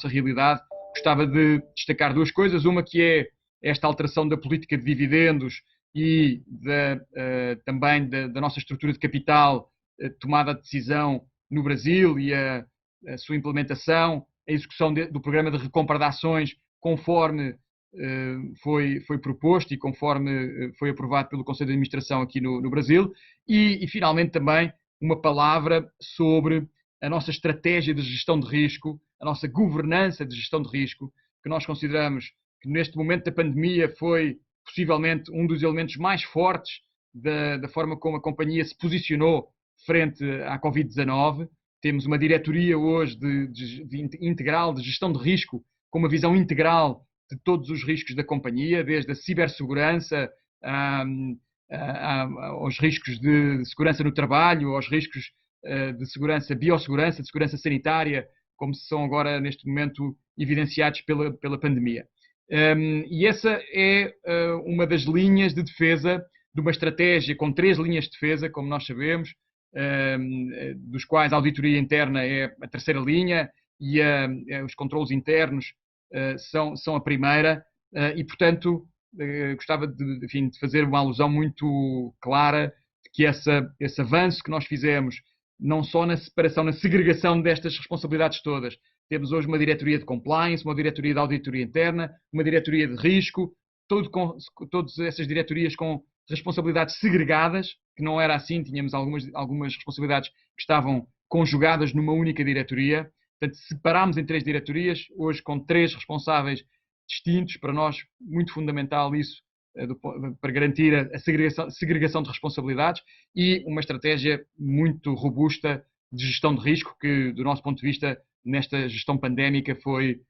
Speaker 2: realidade, gostava de destacar 2 coisas. Uma que é esta alteração da política de dividendos e também da nossa estrutura de capital, tomada de decisão no Brasil e a sua implementação, a execução do programa de recompra de ações conforme foi proposto e conforme foi aprovado pelo Conselho de Administração aqui no Brasil. E finalmente também uma palavra sobre a nossa estratégia de gestão de risco, a nossa governança de gestão de risco, que nós consideramos que neste momento da pandemia foi possivelmente um dos elementos mais fortes da forma como a companhia se posicionou frente à Covid-19. Temos uma diretoria hoje integral de gestão de risco, com uma visão integral de todos os riscos da companhia, desde a cibersegurança aos riscos de segurança no trabalho, aos riscos de segurança, biossegurança, de segurança sanitária, como são agora neste momento evidenciados pela pandemia. E essa é uma das linhas de defesa de uma estratégia com 3 linhas de defesa, como nós sabemos, dos quais a auditoria interna é a terceira linha e os controlos internos são a primeira, e portanto gostava enfim, de fazer uma alusão muito clara de que esse avanço que nós fizemos, não só na separação, na segregação destas responsabilidades todas. Temos hoje uma diretoria de compliance, uma diretoria de auditoria interna, uma diretoria de risco, todas essas diretorias com responsabilidades segregadas, que não era assim, tínhamos algumas responsabilidades que estavam conjugadas numa única diretoria. Portanto, separámos em 3 diretorias, hoje com 3 responsáveis distintos, para nós muito fundamental isso, para garantir a segregação de responsabilidades e uma estratégia muito robusta de gestão de risco, que do nosso ponto de vista, nesta gestão pandémica, foi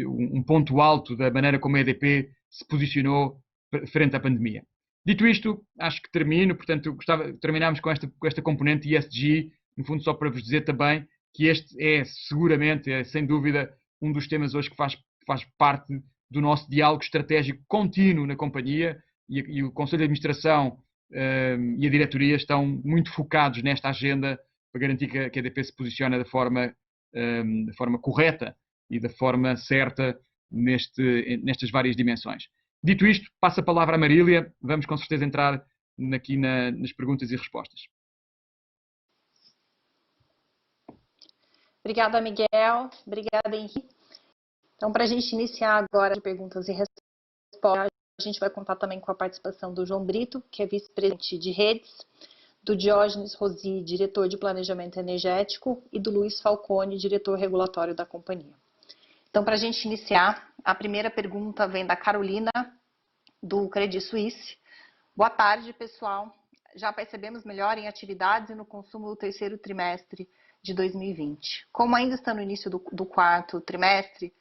Speaker 2: um ponto alto da maneira como a EDP se posicionou frente à pandemia. Dito isto, acho que termino, portanto, terminamos com esta componente ESG, no fundo só para vos dizer também que este é seguramente, sem dúvida, um dos temas hoje que faz parte do nosso diálogo estratégico contínuo na companhia, e o Conselho de Administração e a diretoria estão muito focados nesta agenda para garantir que a EDP se posiciona da forma correta e da forma certa nestas várias dimensões. Dito isto, passo a palavra à Marília. Vamos com certeza entrar aqui nas perguntas e respostas.
Speaker 1: Obrigada, Miguel. Obrigada, Henrique. Então, para a gente iniciar agora as perguntas e respostas, a gente vai contar também com a participação do João Brito, que é vice-presidente de redes, do Diógenes Rosi, diretor de planejamento energético, e do Luiz Falcone, diretor regulatório da companhia. Então, para a gente iniciar, a primeira pergunta vem da Carolina, do Credit Suisse. Boa tarde, pessoal. Já percebemos melhor em atividades e no consumo do terceiro trimestre de 2020. Como ainda está no início do quarto trimestre,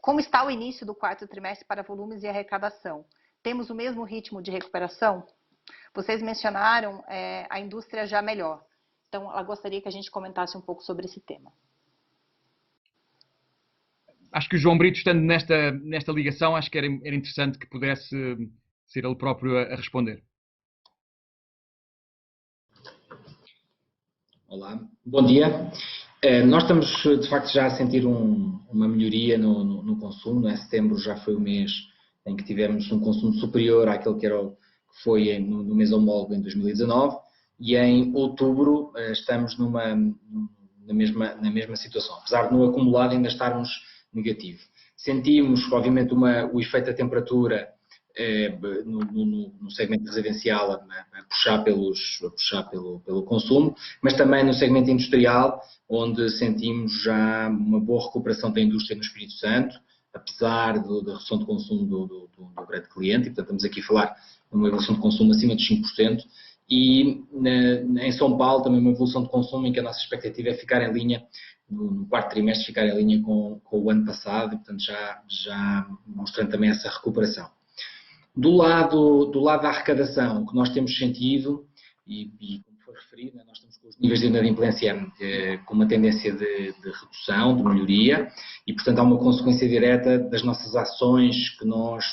Speaker 1: como está o início do quarto trimestre para volumes e arrecadação? Temos o mesmo ritmo de recuperação? Vocês mencionaram a indústria já melhor. Então, ela gostaria que a gente comentasse um pouco sobre esse tema.
Speaker 2: Acho que o João Brito, estando nesta ligação, acho que era interessante que pudesse ser ele próprio a responder.
Speaker 4: Olá, bom dia. Nós estamos, de facto, já a sentir uma melhoria no consumo. Em setembro já foi o mês em que tivemos um consumo superior àquele que foi no mês homólogo em 2019, e em outubro estamos na mesma situação, apesar de no acumulado ainda estarmos negativo. Sentimos, obviamente, o efeito da temperatura no segmento residencial a puxar pelo consumo, mas também no segmento industrial, onde sentimos já uma boa recuperação da indústria no Espírito Santo, apesar da redução de consumo do grande cliente, e portanto estamos aqui a falar de uma evolução de consumo acima de 5%, e em São Paulo também uma evolução de consumo em que a nossa expectativa é ficar em linha, no quarto trimestre, ficar em linha com o ano passado, e portanto já mostrando também essa recuperação. Do lado da arrecadação, o que nós temos sentido, e como foi referido, nós estamos com os níveis de inadimplência com uma tendência de redução, de melhoria, e portanto há uma consequência direta das nossas ações que nós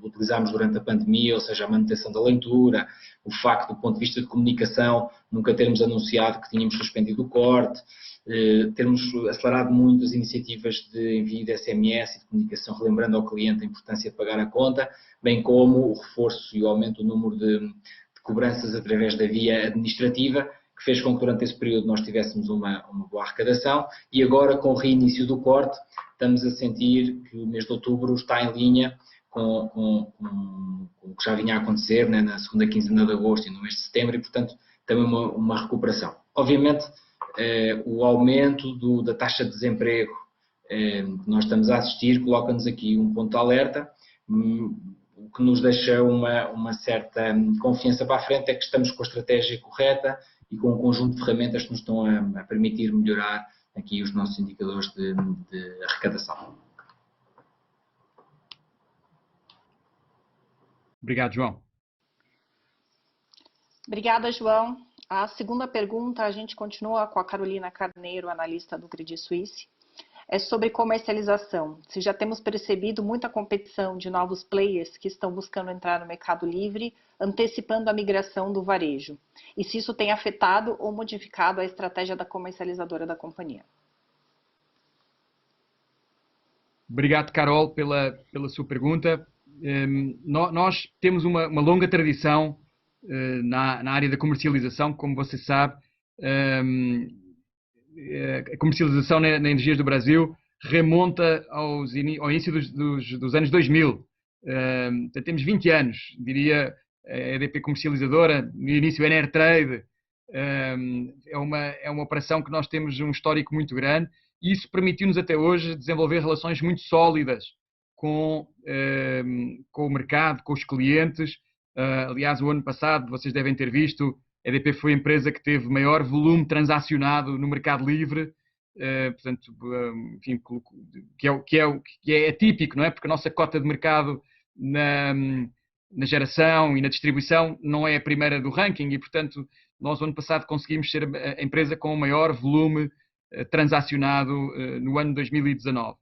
Speaker 4: utilizámos durante a pandemia, ou seja, a manutenção da leitura, o facto do ponto de vista de comunicação, nunca termos anunciado que tínhamos suspendido o corte, termos acelerado muito as iniciativas de envio de SMS e de comunicação, relembrando ao cliente a importância de pagar a conta, bem como o reforço e o aumento do número de cobranças através da via administrativa, que fez com que durante esse período nós tivéssemos uma boa arrecadação, e agora com o reinício do corte estamos a sentir que o mês de outubro está em linha com o que já vinha a acontecer, né, na segunda quinzena de agosto e no mês de setembro, e portanto também uma recuperação. Obviamente o aumento da taxa de desemprego que nós estamos a assistir coloca-nos aqui um ponto de alerta. O que nos deixa uma certa confiança para a frente é que estamos com a estratégia correta e com um conjunto de ferramentas que nos estão a permitir melhorar aqui os nossos indicadores de arrecadação.
Speaker 2: Obrigado, João.
Speaker 1: Obrigada, João. A segunda pergunta, a gente continua com a Carolina Carneiro, analista do Credit Suisse. É sobre comercialização. Se já temos percebido muita competição de novos players que estão buscando entrar no mercado livre, antecipando a migração do varejo. E se isso tem afetado ou modificado a estratégia da comercializadora da companhia.
Speaker 2: Obrigado, Carol, pela sua pergunta. Nós temos uma longa tradição na área da comercialização, como você sabe. A comercialização na Energias do Brasil remonta ao início dos anos 2000. Temos 20 anos, diria, a EDP comercializadora, no início a Enertrade. É uma operação que nós temos um histórico muito grande e isso permitiu-nos até hoje desenvolver relações muito sólidas com o mercado, com os clientes. Aliás, o ano passado, vocês devem ter visto, a EDP foi a empresa que teve maior volume transacionado no mercado livre, portanto, enfim, que é atípico, não é? Porque a nossa cota de mercado na geração e na distribuição não é a primeira do ranking e, portanto, nós, no ano passado, conseguimos ser a empresa com o maior volume transacionado no ano 2019.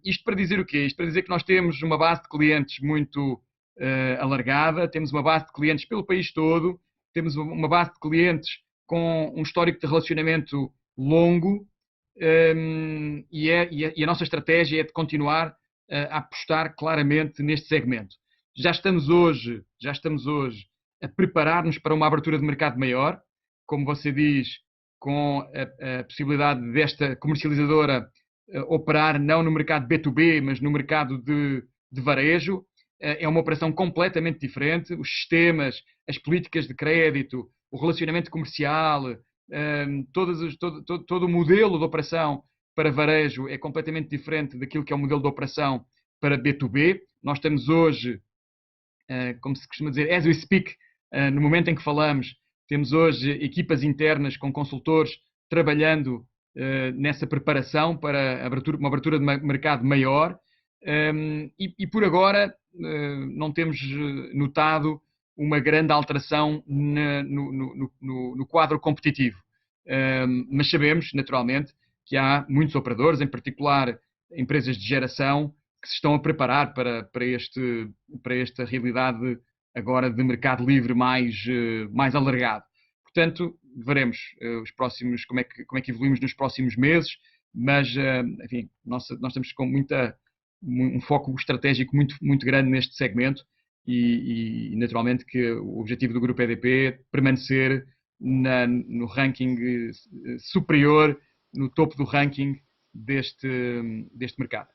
Speaker 2: Isto para dizer o quê? Isto para dizer que nós temos uma base de clientes muito alargada, temos uma base de clientes pelo país todo, temos uma base de clientes com um histórico de relacionamento longo e a nossa estratégia é de continuar a apostar claramente neste segmento. Já estamos hoje a preparar-nos para uma abertura de mercado maior, como você diz, com a possibilidade desta comercializadora operar não no mercado B2B, mas no mercado de varejo. É uma operação completamente diferente. Os sistemas, as políticas de crédito, o relacionamento comercial, todo o modelo de operação para varejo é completamente diferente daquilo que é o modelo de operação para B2B. Nós estamos hoje, como se costuma dizer, as we speak, no momento em que falamos, temos hoje equipas internas com consultores trabalhando nessa preparação para uma abertura de mercado maior e por agora não temos notado uma grande alteração no quadro competitivo. Mas sabemos, naturalmente, que há muitos operadores, em particular empresas de geração, que se estão a preparar para esta realidade agora de mercado livre mais alargado. Portanto, veremos como é que evoluímos nos próximos meses, mas, enfim, nós estamos com um foco estratégico muito grande neste segmento e naturalmente que o objetivo do Grupo EDP é permanecer no ranking superior, no topo do ranking deste mercado.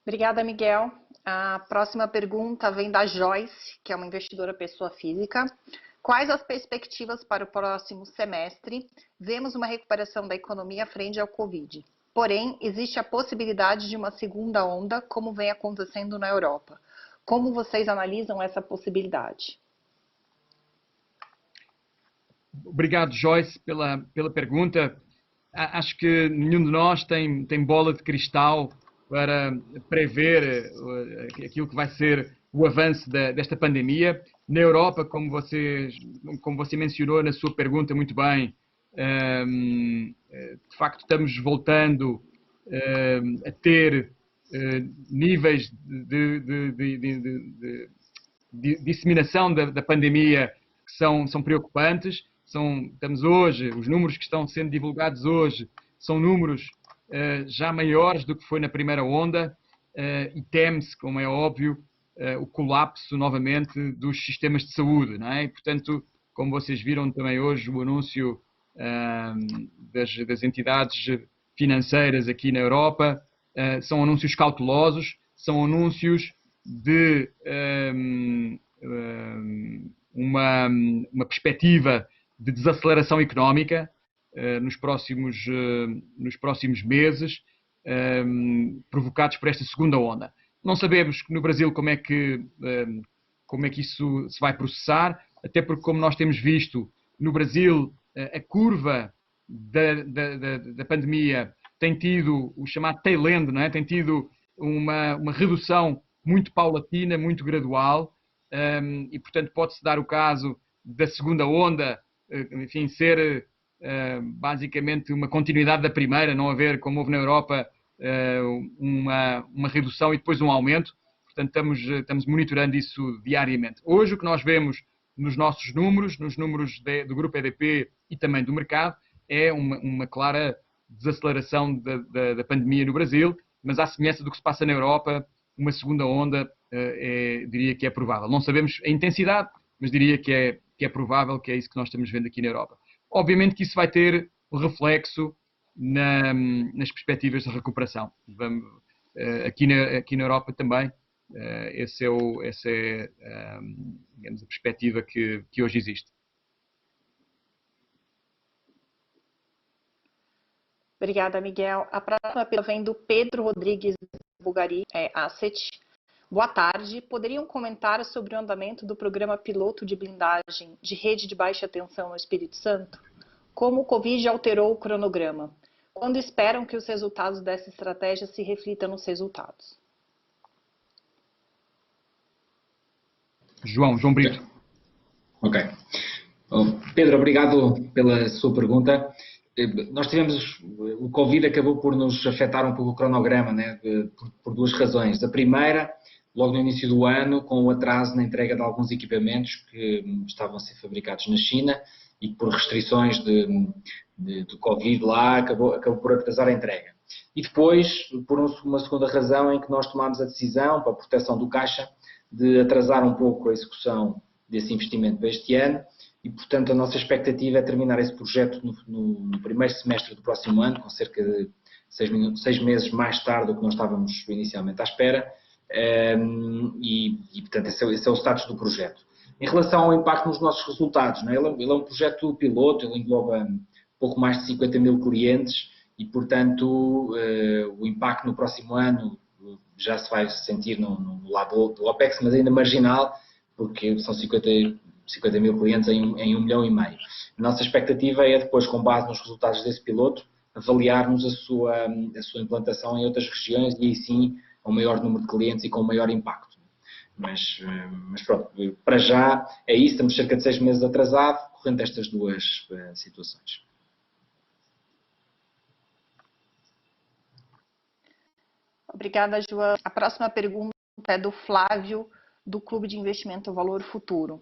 Speaker 1: Obrigada, Miguel. A próxima pergunta vem da Joyce, que é uma investidora pessoa física. Quais as perspectivas para o próximo semestre? Vemos uma recuperação da economia frente ao Covid. Porém, existe a possibilidade de uma segunda onda, como vem acontecendo na Europa. Como vocês analisam essa possibilidade?
Speaker 2: Obrigado, Joyce, pela pergunta. Acho que nenhum de nós tem bola de cristal para prever aquilo que vai ser o avanço desta pandemia. Na Europa, como você mencionou na sua pergunta muito bem, de facto estamos voltando a ter níveis de disseminação da pandemia que são preocupantes. Estamos hoje, os números que estão sendo divulgados hoje são números já maiores do que foi na primeira onda e teme-se, como é óbvio, o colapso novamente dos sistemas de saúde, não é? E, portanto, como vocês viram também hoje o anúncio das entidades financeiras aqui na Europa, são anúncios cautelosos, são anúncios de uma perspectiva de desaceleração económica nos próximos meses, provocados por esta segunda onda. Não sabemos no Brasil como é que isso se vai processar, até porque, como nós temos visto, no Brasil a curva da pandemia tem tido o chamado tail end, não é? Tem tido uma redução muito paulatina, muito gradual, e, portanto, pode-se dar o caso da segunda onda, enfim, ser basicamente uma continuidade da primeira, não haver, como houve na Europa, uma redução e depois um aumento. Portanto, estamos monitorando isso diariamente. Hoje, o que nós vemos nos nossos números, nos números do Grupo EDP e também do mercado, é uma clara desaceleração da pandemia no Brasil, mas à semelhança do que se passa na Europa, uma segunda onda diria que é provável. Não sabemos a intensidade, mas diria que é provável, que é isso que nós estamos vendo aqui na Europa. Obviamente que isso vai ter um reflexo nas perspectivas de recuperação. Aqui na Europa também, essa é digamos, a perspectiva que hoje existe.
Speaker 1: Obrigada, Miguel. A próxima pergunta vem do Pedro Rodrigues Bulgari, Asset. Boa tarde. Poderiam comentar sobre o andamento do programa piloto de blindagem de rede de baixa tensão no Espírito Santo? Como o Covid alterou o cronograma? Quando esperam que os resultados dessa estratégia se reflitam nos resultados?
Speaker 2: João Brito.
Speaker 4: Ok. Pedro, obrigado pela sua pergunta. Nós o Covid acabou por nos afetar um pouco o cronograma, né? Por duas razões. A primeira, logo no início do ano, com o atraso na entrega de alguns equipamentos que estavam a ser fabricados na China e que por restrições do Covid lá acabou por atrasar a entrega. E depois, por uma segunda razão em que nós tomámos a decisão, para a proteção do caixa, de atrasar um pouco a execução desse investimento para este ano e, portanto, a nossa expectativa é terminar esse projeto no primeiro semestre do próximo ano, com cerca de 6 meses mais tarde do que nós estávamos inicialmente à espera e portanto, esse é o status do projeto. Em relação ao impacto nos nossos resultados, não é? Ele é um projeto piloto, ele engloba pouco mais de 50 mil clientes e, portanto, o impacto no próximo ano já se vai sentir no lado do OPEX, mas ainda marginal, porque são 50 mil clientes em 1,5 milhão. A nossa expectativa é depois, com base nos resultados desse piloto, avaliarmos a sua implantação em outras regiões e aí sim, a um maior número de clientes e com um maior impacto. Mas pronto, para já é isso, estamos cerca de 6 meses atrasados, correndo estas duas situações.
Speaker 1: Obrigada, João. A próxima pergunta é do Flávio, do Clube de Investimento Valor Futuro.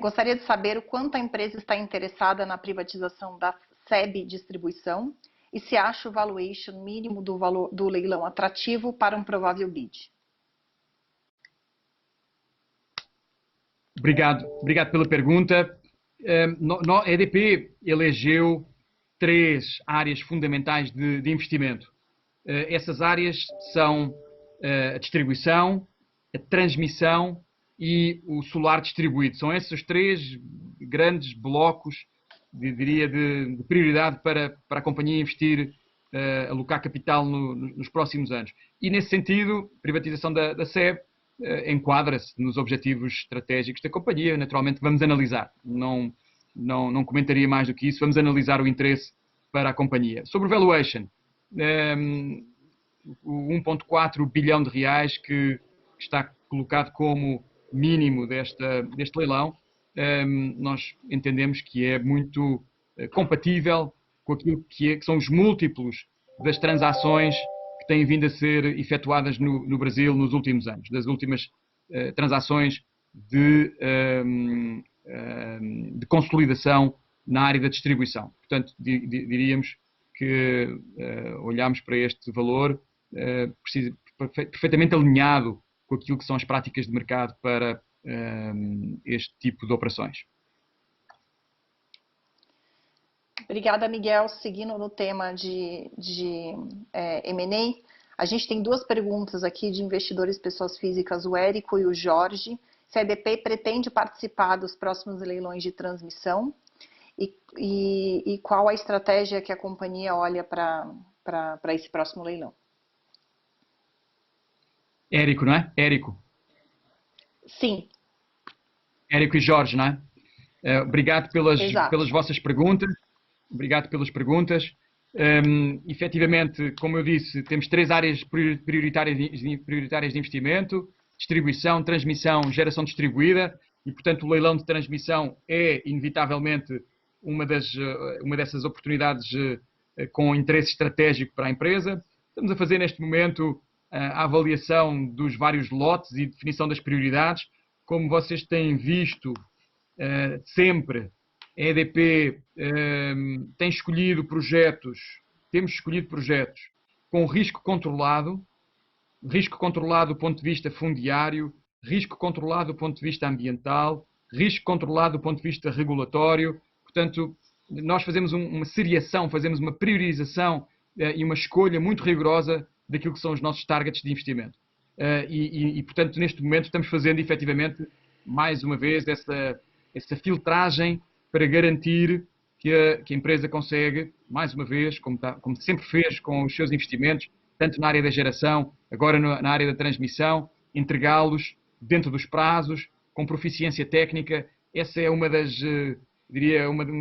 Speaker 1: Gostaria de saber o quanto a empresa está interessada na privatização da SEB Distribuição e se acha o valuation mínimo do leilão atrativo para um provável bid.
Speaker 2: Obrigado pela pergunta. A EDP elegeu 3 áreas fundamentais de investimento. Essas áreas são a distribuição, a transmissão e o solar distribuído. São esses 3 grandes blocos, diria, de prioridade para a companhia investir, alocar capital nos próximos anos. E, nesse sentido, a privatização da SEB enquadra-se nos objetivos estratégicos da companhia. Naturalmente, vamos analisar. Não comentaria mais do que isso. Vamos analisar o interesse para a companhia. Sobre o valuation, o 1,4 bilhão de reais que está colocado como mínimo deste leilão, nós entendemos que é muito compatível com aquilo que são os múltiplos das transações que têm vindo a ser efetuadas no Brasil nos últimos anos, das últimas transações de consolidação na área da distribuição. Portanto, diríamos que olhamos para este valor perfeitamente alinhado com aquilo que são as práticas de mercado para este tipo de operações.
Speaker 1: Obrigada, Miguel. Seguindo no tema de M&A, a gente tem 2 perguntas aqui de investidores pessoas físicas, o Érico e o Jorge. Se a EDP pretende participar dos próximos leilões de transmissão e qual a estratégia que a companhia olha para esse próximo leilão?
Speaker 2: Érico, não é? Érico.
Speaker 1: Sim.
Speaker 2: Érico e Jorge, não é? Obrigado pelas vossas perguntas. Obrigado pelas perguntas. Efetivamente, como eu disse, temos 3 áreas prioritárias de investimento. distribuição, transmissão, geração distribuída, e, portanto, o leilão de transmissão é, inevitavelmente, uma dessas oportunidades com interesse estratégico para a empresa. Estamos a fazer, neste momento, a avaliação dos vários lotes e definição das prioridades. Como vocês têm visto, sempre, a EDP temos escolhido projetos com risco controlado do ponto de vista fundiário, risco controlado do ponto de vista ambiental, risco controlado do ponto de vista regulatório. Portanto, nós fazemos uma seriação, fazemos uma priorização e uma escolha muito rigorosa daquilo que são os nossos targets de investimento. Portanto, neste momento estamos fazendo, efetivamente, mais uma vez, essa filtragem para garantir que a empresa consegue, mais uma vez, como sempre fez com os seus investimentos, tanto na área da geração, agora na área da transmissão, entregá-los dentro dos prazos, com proficiência técnica. Essa é um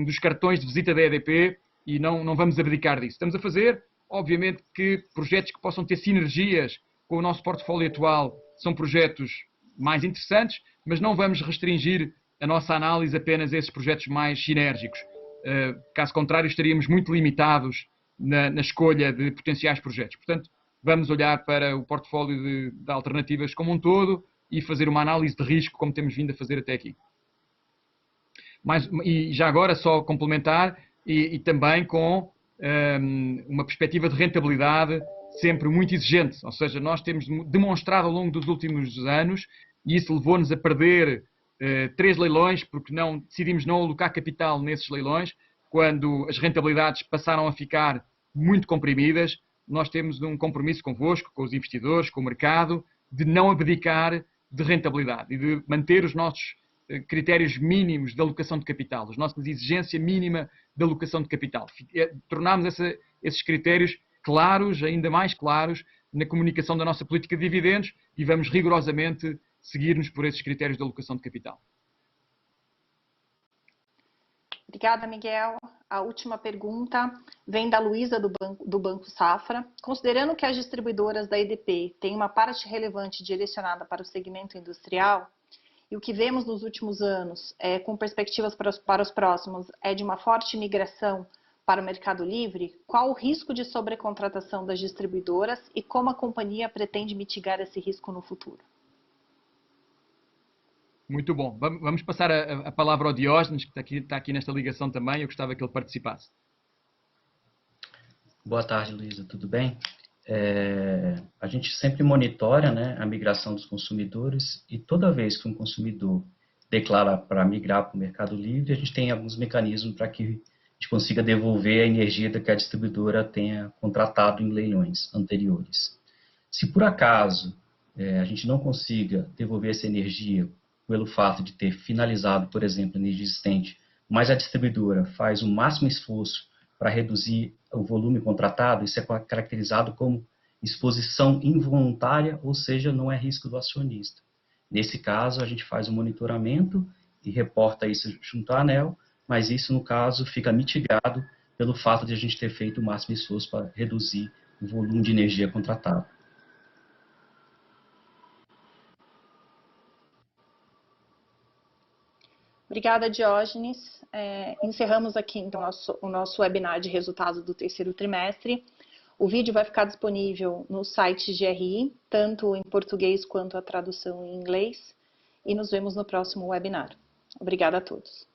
Speaker 2: dos cartões de visita da EDP e não vamos abdicar disso. Estamos a fazer, obviamente, que projetos que possam ter sinergias com o nosso portfólio atual são projetos mais interessantes, mas não vamos restringir a nossa análise apenas a esses projetos mais sinérgicos. Caso contrário, estaríamos muito limitados na escolha de potenciais projetos. Portanto, vamos olhar para o portfólio de alternativas como um todo e fazer uma análise de risco, como temos vindo a fazer até aqui. E já agora, só complementar, e também com uma perspectiva de rentabilidade sempre muito exigente. Ou seja, nós temos demonstrado ao longo dos últimos anos, e isso levou-nos a perder 3 leilões, porque decidimos não alocar capital nesses leilões, quando as rentabilidades passaram a ficar muito comprimidas. Nós temos um compromisso convosco, com os investidores, com o mercado, de não abdicar de rentabilidade e de manter os nossos critérios mínimos de alocação de capital, a nossa exigência mínima de alocação de capital. Tornámos esses critérios claros, ainda mais claros, na comunicação da nossa política de dividendos e vamos rigorosamente seguir-nos por esses critérios de alocação de capital.
Speaker 1: Obrigada, Miguel. A última pergunta vem da Luísa, do Banco Safra. Considerando que as distribuidoras da EDP têm uma parte relevante direcionada para o segmento industrial, e o que vemos nos últimos anos, com perspectivas para os próximos, é de uma forte migração para o mercado livre, qual o risco de sobrecontratação das distribuidoras e como a companhia pretende mitigar esse risco no futuro?
Speaker 2: Muito bom. Vamos passar a palavra ao Diógenes, que está aqui nesta ligação também. Eu gostava que ele participasse.
Speaker 5: Boa tarde, Luísa. Tudo bem? A gente sempre monitora, né, a migração dos consumidores e toda vez que um consumidor declara para migrar para o Mercado Livre, a gente tem alguns mecanismos para que a gente consiga devolver a energia que a distribuidora tenha contratado em leilões anteriores. Se por acaso a gente não consiga devolver essa energia pelo fato de ter finalizado, por exemplo, a energia existente, mas a distribuidora faz o máximo esforço para reduzir o volume contratado, isso é caracterizado como exposição involuntária, ou seja, não é risco do acionista. Nesse caso, a gente faz um monitoramento e reporta isso junto à ANEEL, mas isso, no caso, fica mitigado pelo fato de a gente ter feito o máximo esforço para reduzir o volume de energia contratado.
Speaker 1: Obrigada, Diógenes. Encerramos aqui então, o nosso webinar de resultados do terceiro trimestre. O vídeo vai ficar disponível no site GRI, tanto em português quanto a tradução em inglês. E nos vemos no próximo webinar. Obrigada a todos.